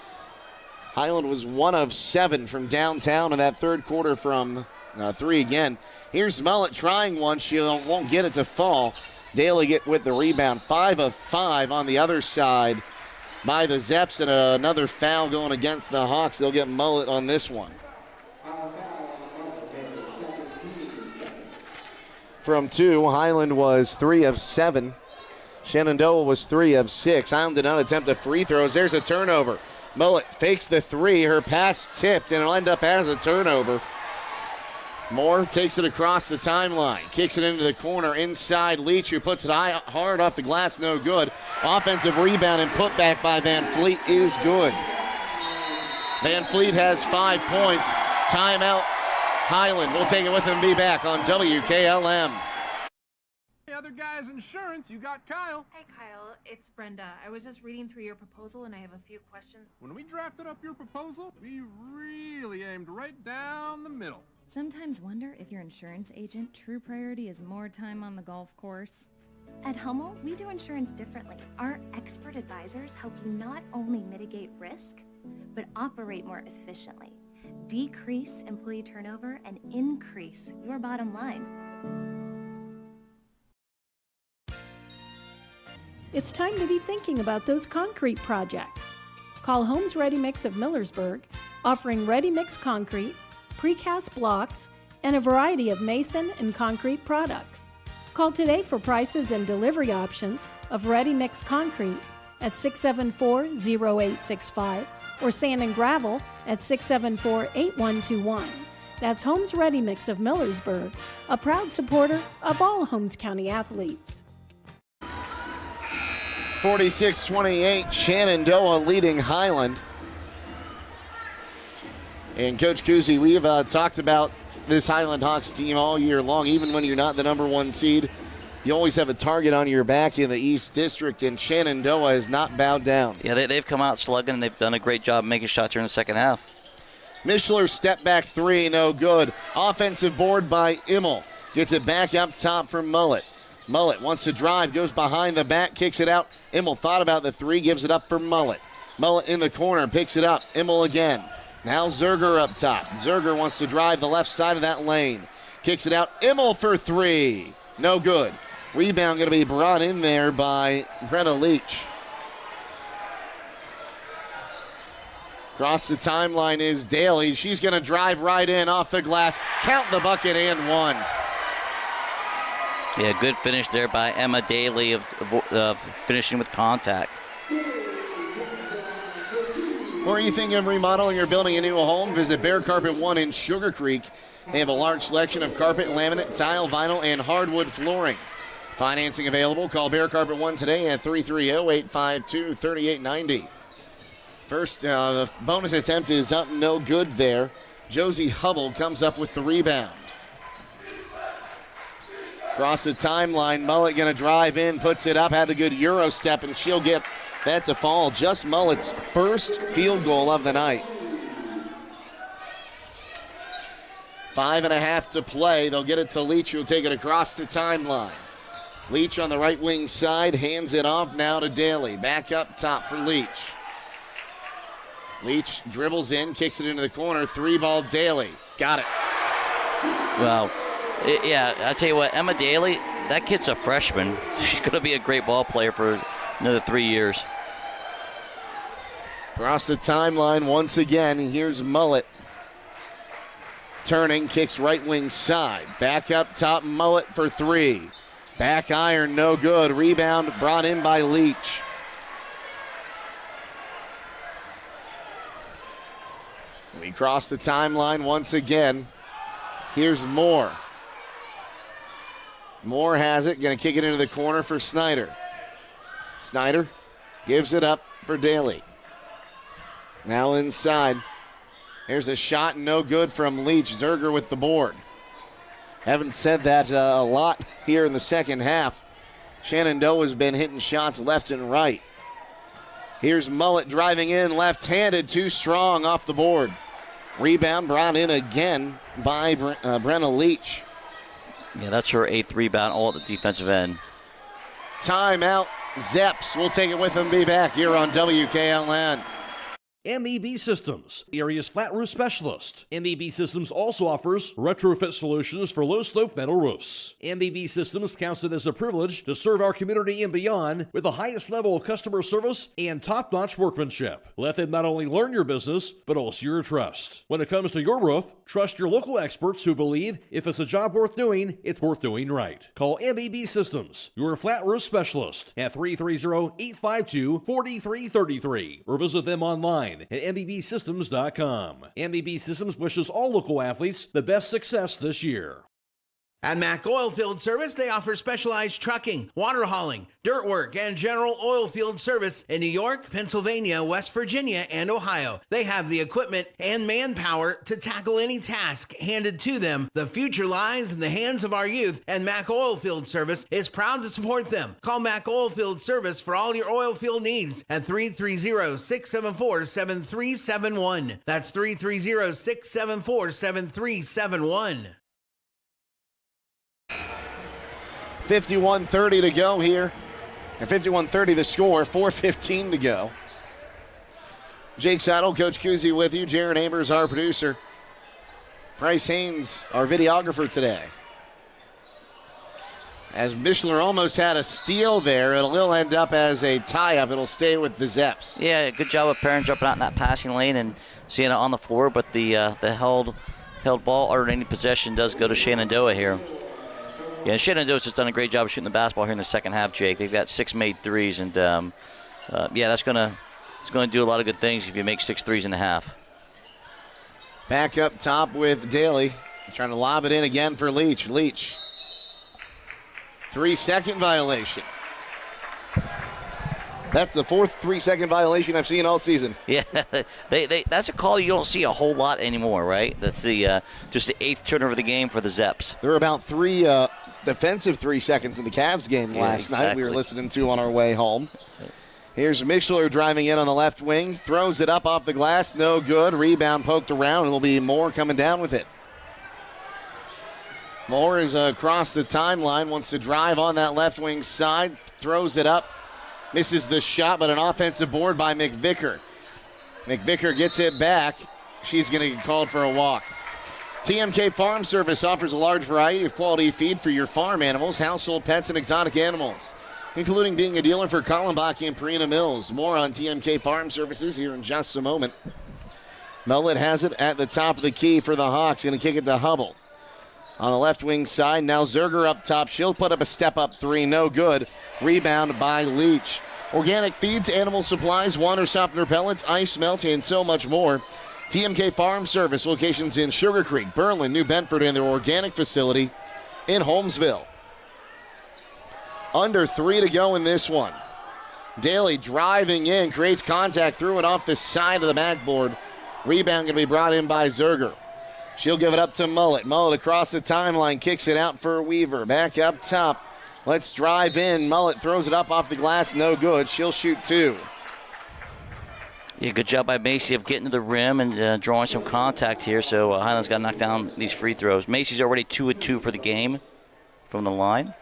Hiland was 1 of 7 from downtown in that third quarter from 3 again. Here's Mullet trying one. She won't get it to fall. Daly get with the rebound. 5 of 5 on the other side by the Zeps, and another foul going against the Hawks. They'll get Mullet on this one. From 2, Hiland was 3 of 7. Shenandoah was 3 of 6. Hiland did not attempt the free throws. There's a turnover. Mullet fakes the 3. Her pass tipped, and it'll end up as a turnover. Moore takes it across the timeline, kicks it into the corner inside Leach, who puts it hard off the glass, no good. Offensive rebound and putback by Van Fleet is good. Van Fleet has 5 points. Timeout. Hiland will take it with him and be back on WKLM. Hey, other guys' insurance, you got Kyle. Hey, Kyle, it's Brenda. I was just reading through your proposal, and I have a few questions. When we drafted up your proposal, we really aimed right down the middle. Sometimes wonder if your insurance agent true priority is more time on the golf course. At Hummel, we do insurance differently. Our expert advisors help you not only mitigate risk, but operate more efficiently, decrease employee turnover, and increase your bottom line. It's time to be thinking about those concrete projects. Call Homes Ready Mix of Millersburg, offering ready mix concrete, precast blocks, and a variety of mason and concrete products. Call today for prices and delivery options of ready mix concrete at 674-0865 or sand and gravel at 674-8121. That's Homes Ready Mix of Millersburg, a proud supporter of all Holmes County athletes. 46-28, Shenandoah leading Hiland. And Coach Kuzi, we've talked about this Hiland Hawks team all year long. Even when you're not the number 1 seed, you always have a target on your back in the East District, and Shenandoah has not bowed down. Yeah, they've come out slugging, and they've done a great job making shots here in the second half. Mishler step back 3, no good. Offensive board by Immel. Gets it back up top for Mullet. Mullet wants to drive, goes behind the back, kicks it out. Immel thought about the 3, gives it up for Mullet. Mullet in the corner, picks it up. Immel again. Now Zerger up top. Zerger wants to drive the left side of that lane. Kicks it out. Immel for 3. No good. Rebound going to be brought in there by Brenna Leach. Across the timeline is Daly. She's going to drive right in off the glass. Count the bucket and 1. Yeah, good finish there by Emma Daly of finishing with contact. Or are you thinking of remodeling or building a new home? Visit Bear Carpet 1 in Sugar Creek. They have a large selection of carpet, laminate, tile, vinyl, and hardwood flooring. Financing available. Call Bear Carpet 1 today at 330-852-3890. First, the bonus attempt is up, no good there. Josie Hubble comes up with the rebound. Across the timeline, Mullet going to drive in, puts it up, had the good Euro step, and she'll get that to fall. Just Mullet's first field goal of the night. 5.5 to play. They'll get it to Leach, who'll take it across the timeline. Leach on the right wing side, hands it off now to Daly. Back up top for Leach. Leach dribbles in, kicks it into the corner. 3-ball Daly. Got it. Well, yeah, I'll tell you what, Emma Daly, that kid's a freshman. She's going to be a great ball player for another 3 years. Across the timeline once again, here's Mullet. Turning, kicks right wing side. Back up top, Mullet for 3. Back iron, no good. Rebound brought in by Leach. We cross the timeline once again. Here's Moore. Moore has it, going to kick it into the corner for Snyder. Snyder gives it up for Daly. Now inside. Here's a shot, no good from Leach. Zerger with the board. Haven't said that a lot here in the second half. Shenandoah's been hitting shots left and right. Here's Mullet driving in, left-handed, too strong off the board. Rebound brought in again by Brenna Leach. Yeah, that's her 8th rebound, all at the defensive end. Timeout, Zeps. We'll take it with them, be back here on WKLN. MEB Systems, the area's flat roof specialist. MEB Systems also offers retrofit solutions for low-slope metal roofs. MEB Systems counts it as a privilege to serve our community and beyond with the highest level of customer service and top-notch workmanship. Let them not only learn your business, but also your trust. When it comes to your roof, trust your local experts who believe if it's a job worth doing, it's worth doing right. Call MEB Systems, your flat roof specialist, at 330-852-4333, or visit them online at mbsystems.com. MBB Systems wishes all local athletes the best success this year. At Mack Oilfield Service, they offer specialized trucking, water hauling, dirt work, and general oil field service in New York, Pennsylvania, West Virginia, and Ohio. They have the equipment and manpower to tackle any task handed to them. The future lies in the hands of our youth, and Mack Oilfield Service is proud to support them. Call Mack Oilfield Service for all your oil field needs at 330-674-7371. That's 330-674-7371. 51:30 to go here. And 51:30 the score, 4:15 to go. Jake Seidel, Coach Kuzi with you. Jaron Amers, our producer. Bryce Haynes, our videographer today. As Mishler almost had a steal there, it'll end up as a tie-up. It'll stay with the Zeps. Yeah, good job of Perrin jumping out in that passing lane and seeing it on the floor, but the held ball or any possession does go to Shenandoah here. Yeah, Shenandoah's just done a great job of shooting the basketball here in the second half, Jake. They've got 6 made threes, and it's gonna do a lot of good things if you make 6 threes in a half. Back up top with Daly, trying to lob it in again for Leach. Leach, 3-second violation. That's the 4th 3-second violation I've seen all season. Yeah, that's a call you don't see a whole lot anymore, right? That's just the 8th turnover of the game for the Zeps. There were about 3 defensive 3 seconds in the Cavs game last night we were listening to on our way home. Here's Mixler driving in on the left wing, throws it up off the glass, no good. Rebound poked around, and it'll be Moore coming down with it. Moore is across the timeline, wants to drive on that left wing side, throws it up, misses the shot, but an offensive board by McVicker. McVicker gets it back. She's going to get called for a walk. TMK Farm Service offers a large variety of quality feed for your farm animals, household pets, and exotic animals, including being a dealer for Kallenbach and Purina Mills. More on TMK Farm Services here in just a moment. Mullet has it at the top of the key for the Hawks. Going to kick it to Hubble. On the left wing side, now Zerger up top. She'll put up a step-up 3, no good. Rebound by Leach. Organic feeds, animal supplies, water softener pellets, ice melt, and so much more. TMK Farm Service, locations in Sugar Creek, Berlin, New Bedford, and their organic facility in Holmesville. Under 3 to go in this one. Daly driving in, creates contact, threw it off the side of the backboard. Rebound going to be brought in by Zerger. She'll give it up to Mullet. Mullet across the timeline, kicks it out for Weaver. Back up top. Let's drive in. Mullet throws it up off the glass, no good. She'll shoot 2. Yeah, good job by Macy of getting to the rim and drawing some contact here. So Highland's got to knock down these free throws. Macy's already 2-2 for the game from the line.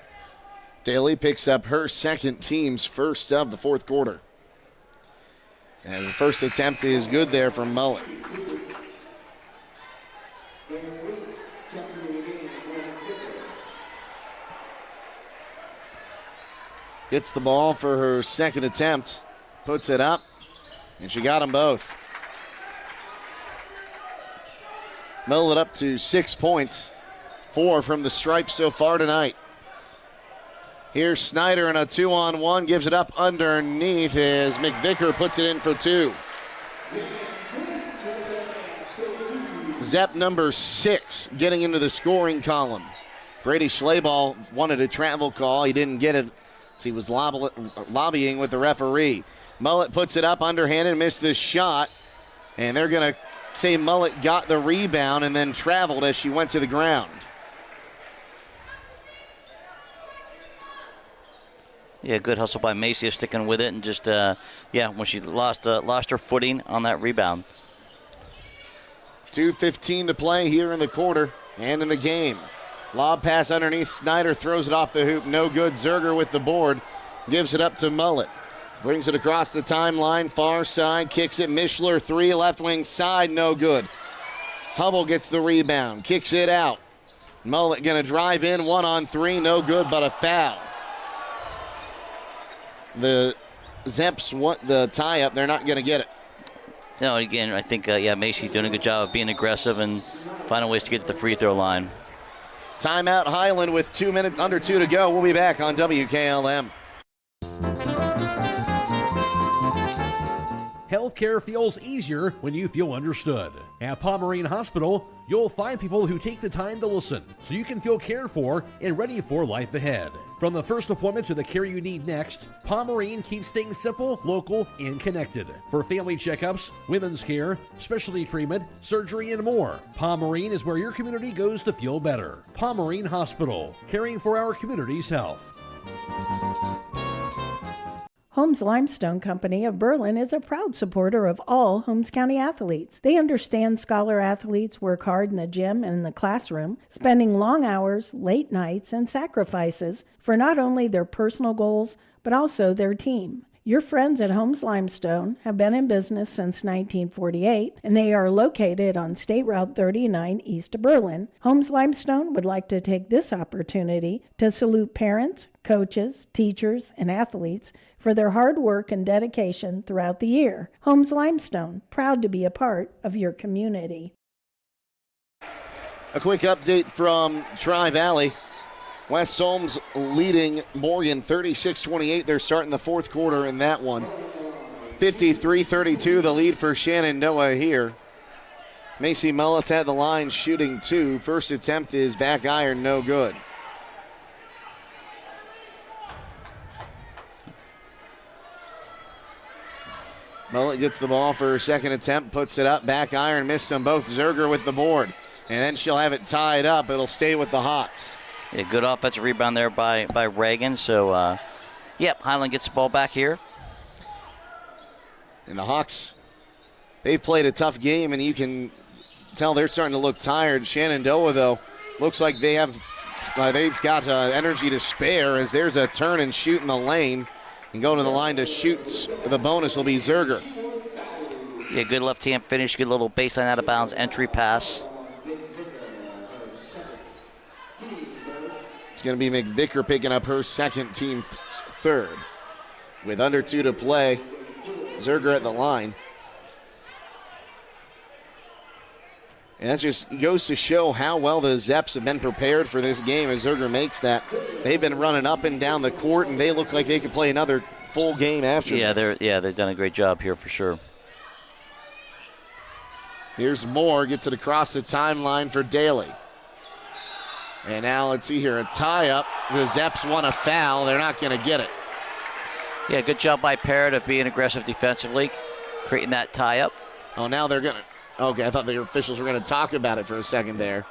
Daly picks up her second, team's first of the fourth quarter. And the first attempt is good there from Mullet. Gets the ball for her second attempt, puts it up, and she got them both. Mullet up to 6 points, 4 from the stripe so far tonight. Here's Snyder in a 2-on-1, gives it up underneath as McVicker puts it in for 2. Zep number 6 getting into the scoring column. Brady Schlaball wanted a travel call. He didn't get it as he was lobbying with the referee. Mullet puts it up underhanded, missed the shot. And they're going to say Mullet got the rebound and then traveled as she went to the ground. Yeah, good hustle by Macy, sticking with it, and just when she lost her footing on that rebound. 2:15 to play here in the quarter and in the game. Lob pass underneath. Snyder throws it off the hoop. No good. Zerger with the board. Gives it up to Mullet. Brings it across the timeline. Far side. Kicks it. Mishler 3. Left wing side. No good. Hubble gets the rebound. Kicks it out. Mullet going to drive in. 1-on-3. No good, but a foul. The Zeps want the tie-up. They're not going to get it. No, again, I think, Macy doing a good job of being aggressive and finding ways to get to the free throw line. Timeout Hiland with 2 minutes, under 2 to go. We'll be back on WKLM. Healthcare feels easier when you feel understood. At Pomerene Hospital, you'll find people who take the time to listen so you can feel cared for and ready for life ahead. From the first appointment to the care you need next, Pomerene keeps things simple, local, and connected. For family checkups, women's care, specialty treatment, surgery, and more, Pomerene is where your community goes to feel better. Pomerene Hospital, caring for our community's health. Holmes Limestone Company of Berlin is a proud supporter of all Holmes County athletes. They understand scholar athletes work hard in the gym and in the classroom, spending long hours, late nights, and sacrifices for not only their personal goals, but also their team. Your friends at Holmes Limestone have been in business since 1948, and they are located on State Route 39 east of Berlin. Holmes Limestone would like to take this opportunity to salute parents, coaches, teachers, and athletes for their hard work and dedication throughout the year. Holmes Limestone, proud to be a part of your community. A quick update from Tri-Valley. West Holmes leading Morgan 36-28. They're starting the fourth quarter in that one. 53-32, the lead for Shenandoah here. Macy Mullet's at the line shooting 2. First attempt is back iron, no good. Mullet gets the ball for her second attempt, puts it up, back iron, missed them both. Zerger with the board, and then she'll have it tied up. It'll stay with the Hawks. Yeah, good offensive rebound there by Reagan. So, Hiland gets the ball back here. And the Hawks, they've played a tough game, and you can tell they're starting to look tired. Shenandoah, though, looks like they've got energy to spare as there's a turn and shoot in the lane. And going to the line to shoot, the bonus will be Zerger. Yeah, good left-hand finish, good little baseline out-of-bounds entry pass. It's going to be McVicker picking up her second, team third. With under 2 to play, Zerger at the line. And that just goes to show how well the Zeps have been prepared for this game as Zerger makes that. They've been running up and down the court, and they look like they could play another full game after this. They've done a great job here for sure. Here's Moore, gets it across the timeline for Daly. And now let's see here, a tie-up. The Zeps want a foul. They're not going to get it. Yeah, good job by Parrott of being aggressive defensively, creating that tie-up. Oh, now they're going to. Okay, I thought the officials were going to talk about it for a second there.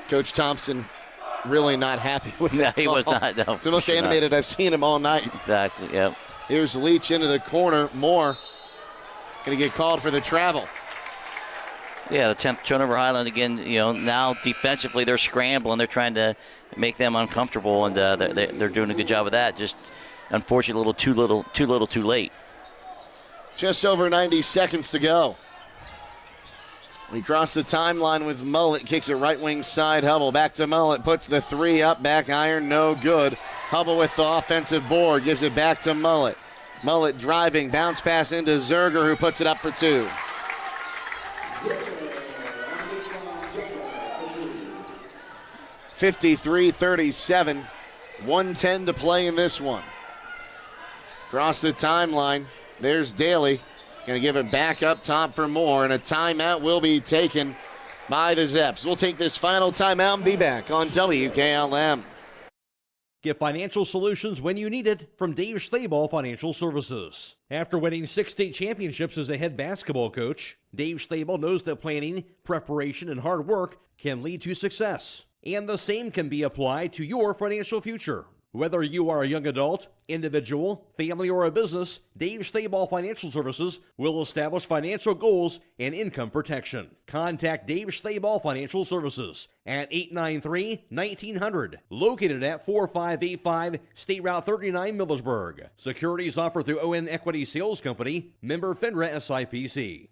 Coach Thompson really not happy with that. No, he was not. No, it's the most animated I've seen him all night. Exactly, yep. Here's Leach into the corner. Moore going to get called for the travel. Yeah, the 10th turnover. Hiland again. Now defensively they're scrambling. They're trying to make them uncomfortable, and they're doing a good job of that. Just unfortunately, too little, too late. Just over 90 seconds to go. We cross the timeline with Mullet. Kicks it right wing side. Hubble back to Mullet. Puts the 3 up. Back iron. No good. Hubble with the offensive board. Gives it back to Mullet. Mullet driving. Bounce pass into Zerger, who puts it up for 2. 53-37. 1:10 to play in this one. Across the timeline, there's Daly. Going to give it back up top for Moore, and a timeout will be taken by the Zeps. We'll take this final timeout and be back on WKLM. Get financial solutions when you need it from Dave Stayball Financial Services. After winning 6 state championships as a head basketball coach, Dave Stayball knows that planning, preparation, and hard work can lead to success. And the same can be applied to your financial future. Whether you are a young adult, individual, family, or a business, Dave Stayball Financial Services will establish financial goals and income protection. Contact Dave Stayball Financial Services at 893-1900, located at 4585 State Route 39, Millersburg. Securities offered through ON Equity Sales Company, member FINRA SIPC.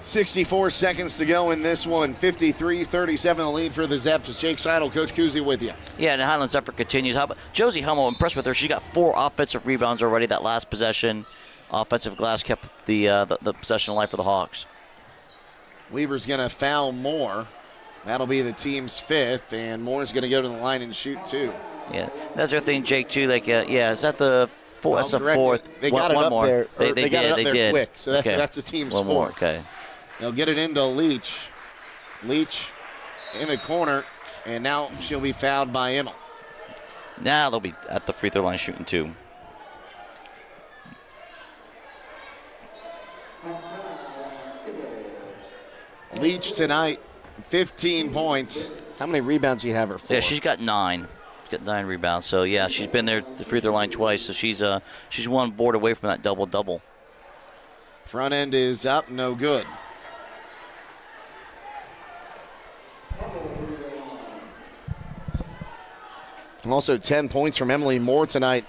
64 seconds to go in this one. 53-37 the lead for the Zeps. It's Jake Seidel, Coach Kuzy with you. Yeah, and the Highlands effort continues. How about Josie Hummel? Impressed with her. She got 4 offensive rebounds already. That last possession, offensive glass kept the possession alive for the Hawks. Weaver's going to foul Moore. That'll be the team's 5th, and Moore's going to go to the line and shoot 2. Yeah, that's their thing, Jake, too. Like, is that the 4th? That's the 4th. They got it up more. there. They got it up did. there quick, so that's the team's 4th. More, okay. They'll get it into Leach. Leach in the corner, and now she'll be fouled by Immel. Now they'll be at the free throw line shooting 2. Leach tonight, 15 points. How many rebounds do you have her for? Yeah, she's got 9. She's got 9 rebounds. So, yeah, she's been there at the free throw line twice. So she's 1 board away from that double-double. Front end is up, no good. Also 10 points from Emily Moore tonight.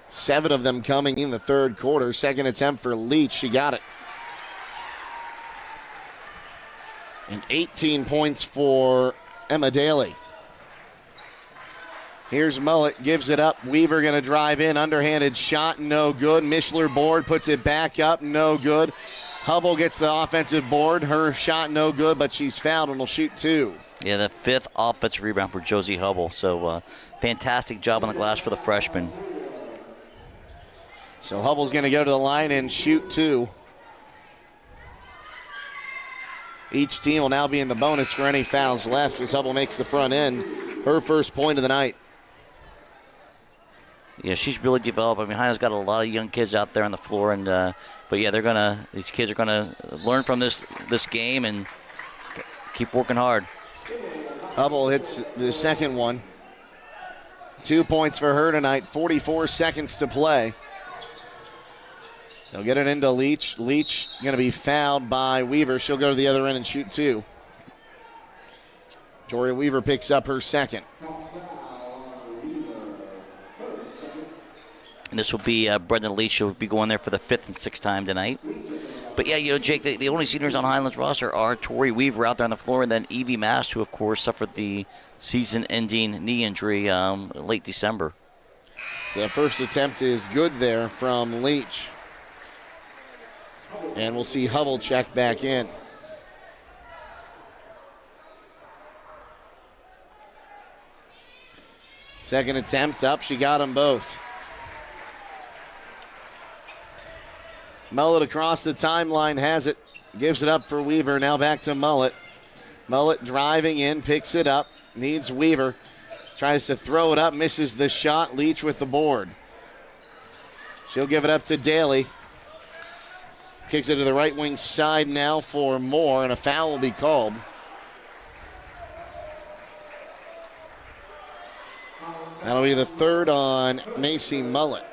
7 of them coming in the third quarter. Second attempt for Leach. She got it. And 18 points for Emma Daly. Here's Mullet, gives it up. Weaver going to drive in. Underhanded shot, no good. Mischler board, puts it back up, no good. Hubble gets the offensive board. Her shot no good, but she's fouled and will shoot 2. Yeah, the 5th offensive rebound for Josie Hubble. So fantastic job on the glass for the freshman. So Hubble's going to go to the line and shoot 2. Each team will now be in the bonus for any fouls left as Hubble makes the front end. Her first point of the night. Yeah, she's really developed. I mean, Hiland's got a lot of young kids out there on the floor, and but yeah, these kids are gonna learn from this game and keep working hard. Hubble hits the second one. 2 points for her tonight. 44 seconds to play. They'll get it into Leach. Leach going to be fouled by Weaver. She'll go to the other end and shoot 2. Toria Weaver picks up her second. And this will be Brendan Leach. She'll be going there for the 5th and 6th time tonight. But yeah, Jake, the only seniors on Highland's roster are Tori Weaver out there on the floor, and then Evie Mast, who of course suffered the season-ending knee injury late December. So the first attempt is good there from Leach. And we'll see Hubble check back in. Second attempt up, she got them both. Mullet across the timeline has it, gives it up for Weaver, now back to Mullet. Mullet driving in, picks it up, needs Weaver. Tries to throw it up, misses the shot, Leach with the board. She'll give it up to Daly. Kicks it to the right wing side now for Moore, and a foul will be called. That'll be the 3rd on Macy Mullet.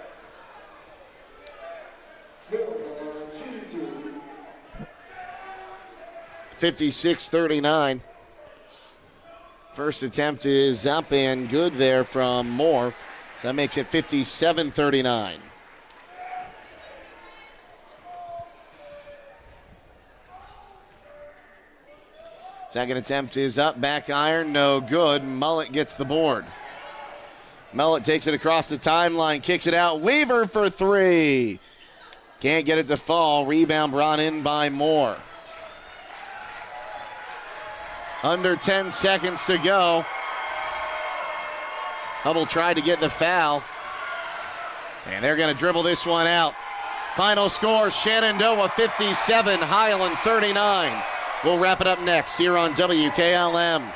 (56-39). First attempt is up and good there from Moore. So that makes it 57-39. Second attempt is up, back iron, no good. Mullet gets the board. Mullet takes it across the timeline, kicks it out. Weaver for 3. Can't get it to fall. Rebound brought in by Moore. Under 10 seconds to go. Hubble tried to get the foul. And they're going to dribble this one out. Final score, Shenandoah 57, Hiland 39. We'll wrap it up next here on WKLM.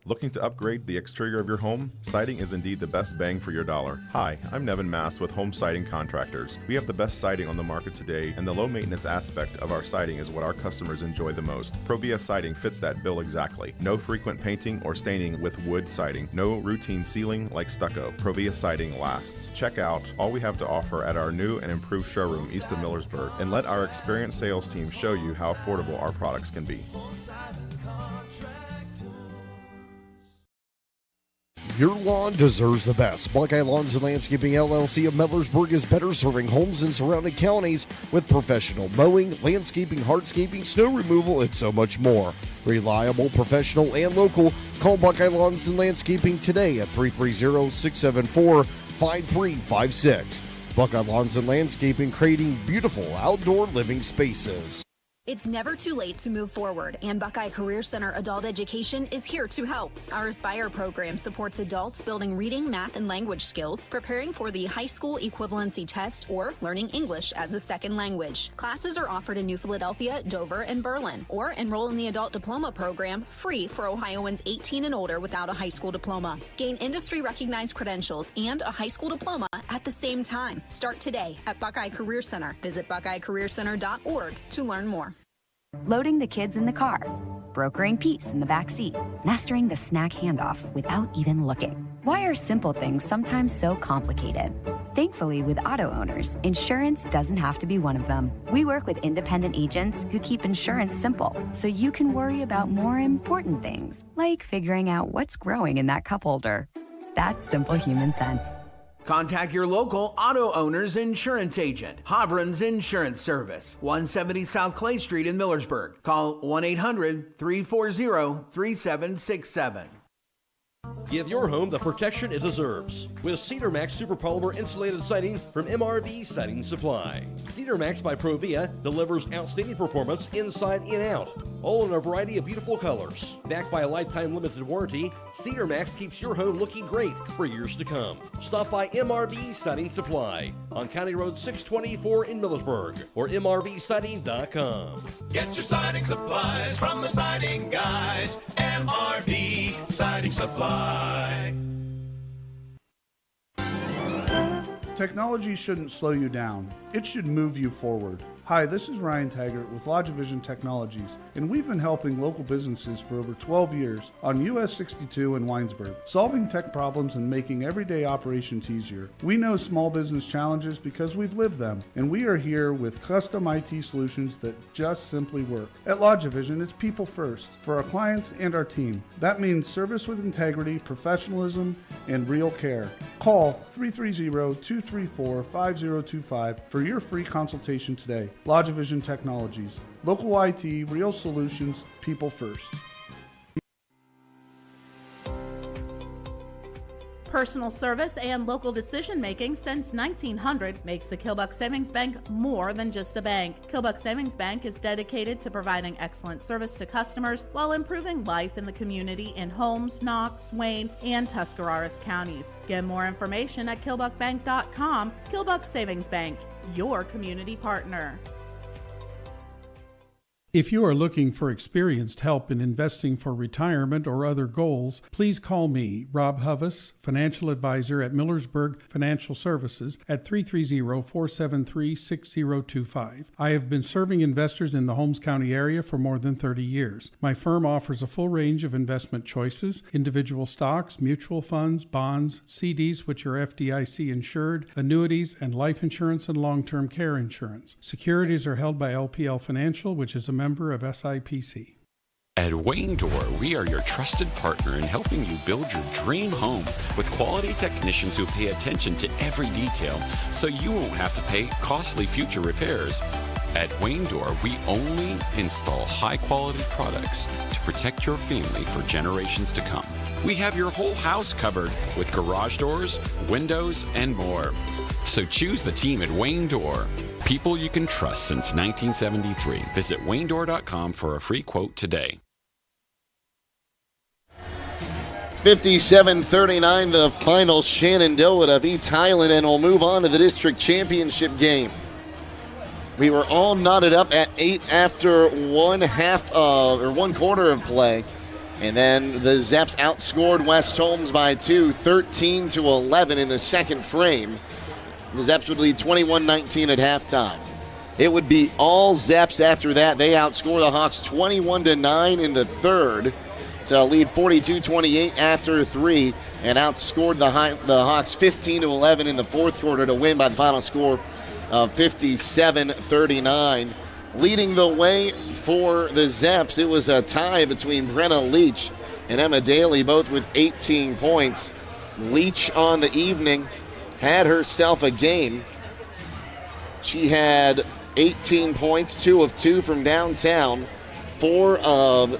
Looking to upgrade the exterior of your home? Siding is indeed the best bang for your dollar. Hi, I'm Nevin Mast with Home Siding Contractors. We have the best siding on the market today, and the low maintenance aspect of our siding is what our customers enjoy the most. Provia siding fits that bill exactly. No frequent painting or staining with wood siding. No routine sealing like stucco. Provia siding lasts. Check out all we have to offer at our new and improved showroom east of Millersburg, and let our experienced sales team show you how affordable our products can be. Your lawn deserves the best. Buckeye Lawns and Landscaping LLC of Millersburg is better serving homes in surrounding counties with professional mowing, landscaping, hardscaping, snow removal, and so much more. Reliable, professional, and local. Call Buckeye Lawns and Landscaping today at 330-674-5356. Buckeye Lawns and Landscaping, creating beautiful outdoor living spaces. It's never too late to move forward, and Buckeye Career Center Adult Education is here to help. Our Aspire program supports adults building reading, math, and language skills, preparing for the high school equivalency test, or learning English as a second language. Classes are offered in New Philadelphia, Dover, and Berlin, or enroll in the Adult Diploma program, free for Ohioans 18 and older without a high school diploma. Gain industry-recognized credentials and a high school diploma at the same time. Start today at Buckeye Career Center. Visit buckeyecareercenter.org to learn more. Loading the kids in the car, brokering peace in the back seat, mastering the snack handoff without even looking. Why are simple things sometimes so complicated? Thankfully, with auto owners, insurance doesn't have to be one of them. We work with independent agents who keep insurance simple, so you can worry about more important things, like figuring out what's growing in that cup holder. That's simple human sense. Contact your local auto owner's insurance agent. Hobron's Insurance Service, 170 South Clay Street in Millersburg. Call 1-800-340-3767. Give your home the protection it deserves with Cedar Max Super Polymer Insulated Siding from MRV Siding Supply. Cedar Max by Provia delivers outstanding performance inside and out, all in a variety of beautiful colors. Backed by a lifetime limited warranty, Cedar Max keeps your home looking great for years to come. Stop by MRV Siding Supply on County Road 624 in Millersburg or mrvsiding.com. Get your siding supplies from the siding guys. MRV Siding Supply. Technology shouldn't slow you down. It should move you forward. Hi, this is Ryan Taggart with Lodge-O-Vision Technologies, and we've been helping local businesses for over 12 years on US 62 in Winesburg, solving tech problems and making everyday operations easier. We know small business challenges because we've lived them, and we are here with custom IT solutions that just simply work. At Lodge-O-Vision, it's people first for our clients and our team. That means service with integrity, professionalism, and real care. Call 330-234-5025 for your free consultation today. Lodge-O-Vision Technologies. Local IT, real solutions, people first. Personal service and local decision-making since 1900 makes the Kilbuck Savings Bank more than just a bank. Kilbuck Savings Bank is dedicated to providing excellent service to customers while improving life in the community in Holmes, Knox, Wayne, and Tuscarawas counties. Get more information at kilbuckbank.com. Kilbuck Savings Bank, your community partner. If you are looking for experienced help in investing for retirement or other goals, please call me, Rob Huvis, financial advisor at Millersburg Financial Services at 330-473-6025. I have been serving investors in the Holmes County area for more than 30 years. My firm offers a full range of investment choices, individual stocks, mutual funds, bonds, CDs which are FDIC insured, annuities, and life insurance and long-term care insurance. Securities are held by LPL Financial, which is a member of SIPC. At Wayne Door, we are your trusted partner in helping you build your dream home with quality technicians who pay attention to every detail so you won't have to pay costly future repairs. At Wayne Door, we only install high-quality products to protect your family for generations to come. We have your whole house covered with garage doors, windows, and more. So choose the team at Wayne Door. People you can trust since 1973. Visit waynedoor.com for a free quote today. 57-39, the final. Shenandoah defeats Hiland, and we'll move on to the district championship game. We were all knotted up at 8 after one quarter of play. And then the Zeps outscored West Holmes by 2, 13-11 in the second frame. The Zeps would lead 21-19 at halftime. It would be all Zeps after that. They outscore the Hawks 21-9 in the third to lead 42-28 after 3, and outscored the Hawks 15-11 in the fourth quarter to win by the final score of 57-39. Leading the way for the Zeps, it was a tie between Brenna Leach and Emma Daly, both with 18 points. Leach on the evening had herself a game. She had 18 points, 2 of 2 from downtown, 4 of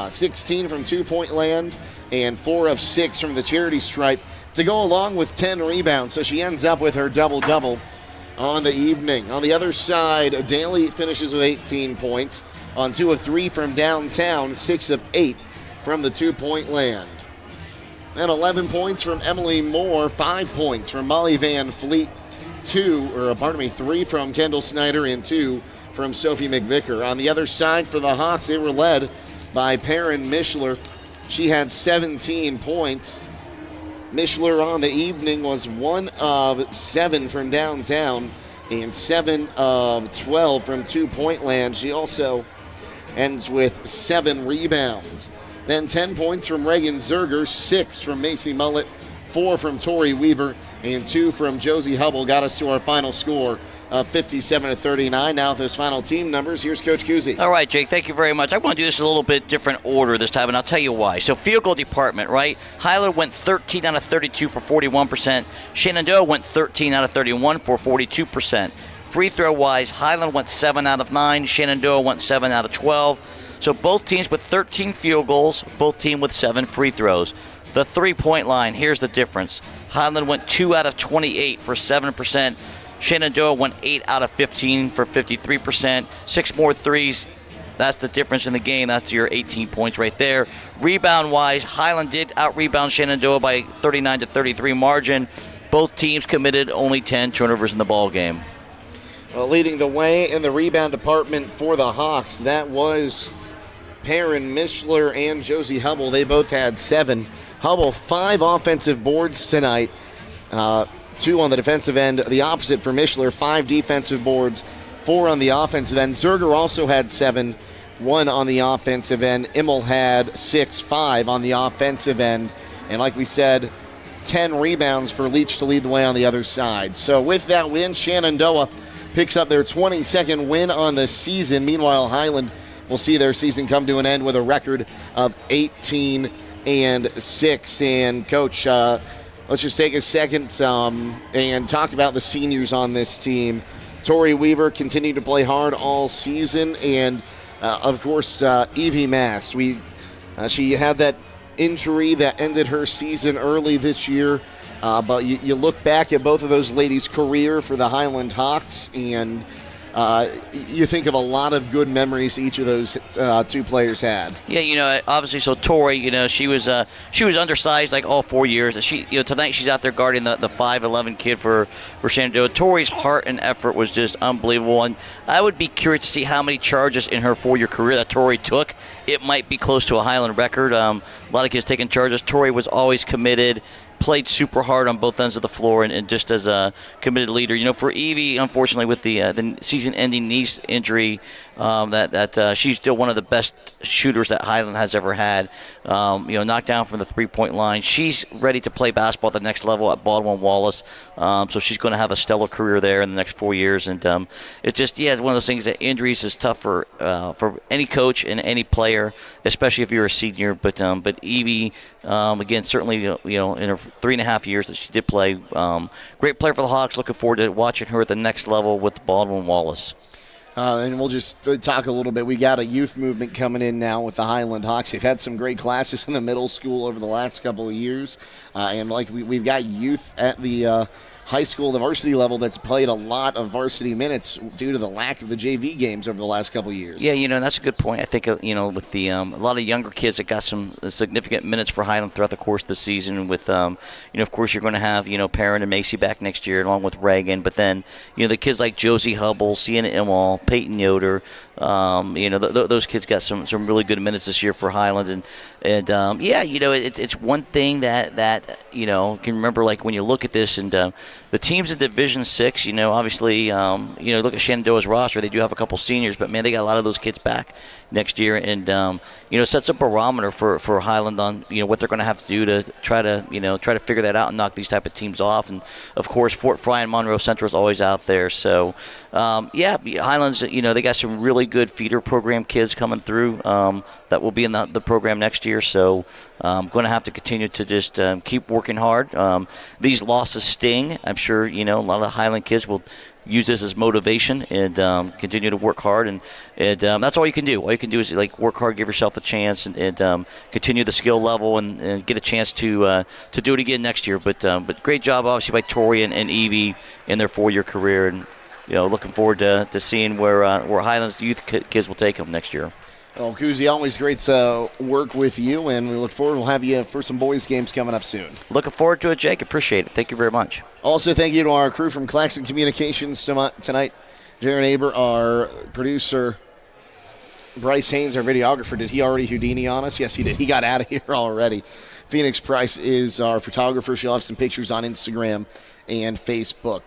16 from two-point land, and 4 of 6 from the charity stripe to go along with 10 rebounds. So she ends up with her double-double on the evening. On the other side, Daly finishes with 18 points on 2 of 3 from downtown, 6 of 8 from the two-point land. And 11 points from Emily Moore, 5 points from Molly Van Fleet, 3 from Kendall Snyder, and 2 from Sophie McVicker. On the other side for the Hawks, they were led by Perrin Mishler. She had 17 points. Mishler on the evening was 1 of 7 from downtown and 7 of 12 from two-point land. She also ends with 7 rebounds. Then 10 points from Reagan Zerger, 6 from Macy Mullett, 4 from Tori Weaver, and 2 from Josie Hubble got us to our final score of 57-39. Now with those final team numbers, here's Coach Kuzy. All right, Jake, thank you very much. I want to do this in a little bit different order this time, and I'll tell you why. So field goal department, right? Hiland went 13 out of 32 for 41%. Shenandoah went 13 out of 31 for 42%. Free throw-wise, Hiland went 7 out of 9. Shenandoah went 7 out of 12. So both teams with 13 field goals, both teams with 7 free throws. The three-point line, here's the difference. Hiland went 2 out of 28 for 7%. Shenandoah went 8 out of 15 for 53%. 6 more threes. That's the difference in the game. That's your 18 points right there. Rebound-wise, Hiland did out-rebound Shenandoah by 39-33 margin. Both teams committed only 10 turnovers in the ball game. Well, leading the way in the rebound department for the Hawks, that was Perrin Mishler and Josie Hubble. They both had 7. Hubble, 5 offensive boards tonight. 2 on the defensive end. The opposite for Mishler, 5 defensive boards, 4 on the offensive end. Zerger also had 7, 1 on the offensive end. Immel had 6, 5 on the offensive end. And like we said, 10 rebounds for Leach to lead the way on the other side. So with that win, Shenandoah picks up their 22nd win on the season. Meanwhile, Hiland will see their season come to an end with a record of 18-6. And Coach, let's just take a second and talk about the seniors on this team. Tori Weaver continued to play hard all season, and of course, Evie Mast. She had that injury that ended her season early this year, but you look back at both of those ladies' career for the Hiland Hawks, and you think of a lot of good memories each of those 2 players had. Yeah, obviously, so Tori, she was undersized like all 4 years. Tonight she's out there guarding the 5'11" kid for Shenandoah. Tori's heart and effort was just unbelievable, and I would be curious to see how many charges in her 4-year career that Tori took. It might be close to a Hiland record. A lot of kids taking charges. Tori was always committed. Played super hard on both ends of the floor, and just as a committed leader. For Evie, unfortunately, with the season-ending knee injury, she's still one of the best shooters that Hiland has ever had. Knocked down from the three-point line. She's ready to play basketball at the next level at Baldwin-Wallace, so she's going to have a stellar career there in the next 4 years. And it's just, it's one of those things that injuries is tough for any coach and any player, especially if you're a senior. But Evie, again, certainly, in her 3.5 years that she did play, great player for the Hawks. Looking forward to watching her at the next level with Baldwin-Wallace. And we'll just talk a little bit. We got a youth movement coming in now with the Hiland Hawks. They've had some great classes in the middle school over the last couple of years. And we've got youth at the high school, the varsity level, that's played a lot of varsity minutes due to the lack of the JV games over the last couple of years. Yeah, that's a good point. I think, with the a lot of younger kids that got some significant minutes for Hiland throughout the course of the season with, of course, you're going to have, Perrin and Macy back next year along with Reagan. But then, the kids like Josie Hubble, Sienna Immel, Peyton Yoder, those kids got some really good minutes this year for Hiland. And it's one thing that can remember, like, when you look at this and the teams in Division 6, obviously, look at Shenandoah's roster. They do have a couple seniors, but, man, they got a lot of those kids back next year. And, sets a barometer for Hiland on, what they're going to have to do to try to figure that out and knock these type of teams off. And, of course, Fort Fry and Monroe Central is always out there. So, Hiland's, they got some really good feeder program kids coming through that will be in the program next year. So I'm going to have to continue to just keep working hard. These losses sting. I'm sure, a lot of the Hiland kids will use this as motivation and continue to work hard. And that's all you can do. All you can do is, work hard, give yourself a chance, and continue the skill level and get a chance to do it again next year. But great job, obviously, by Tori and Evie in their 4-year career. And, looking forward to seeing where Hiland's youth kids will take them next year. Well, Kuzi, always great to work with you, and we look forward. We'll have you for some boys' games coming up soon. Looking forward to it, Jake. Appreciate it. Thank you very much. Also, thank you to our crew from Claxon Communications tonight. Jaron Aber, our producer. Bryce Haynes, our videographer. Did he already Houdini on us? Yes, he did. He got out of here already. Phoenix Price is our photographer. She'll have some pictures on Instagram and Facebook.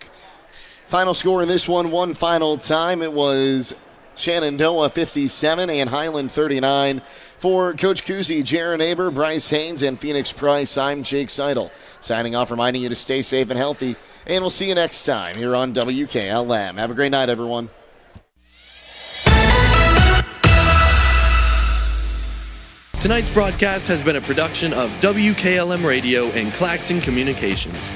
Final score in this one final time. It was Shenandoah 57 and Hiland 39. For Coach Kuzi, Jaron Aber, Bryce Haynes, and Phoenix Price, I'm Jake Seidel. Signing off, reminding you to stay safe and healthy. And we'll see you next time here on WKLM. Have a great night, everyone. Tonight's broadcast has been a production of WKLM Radio and Claxon Communications.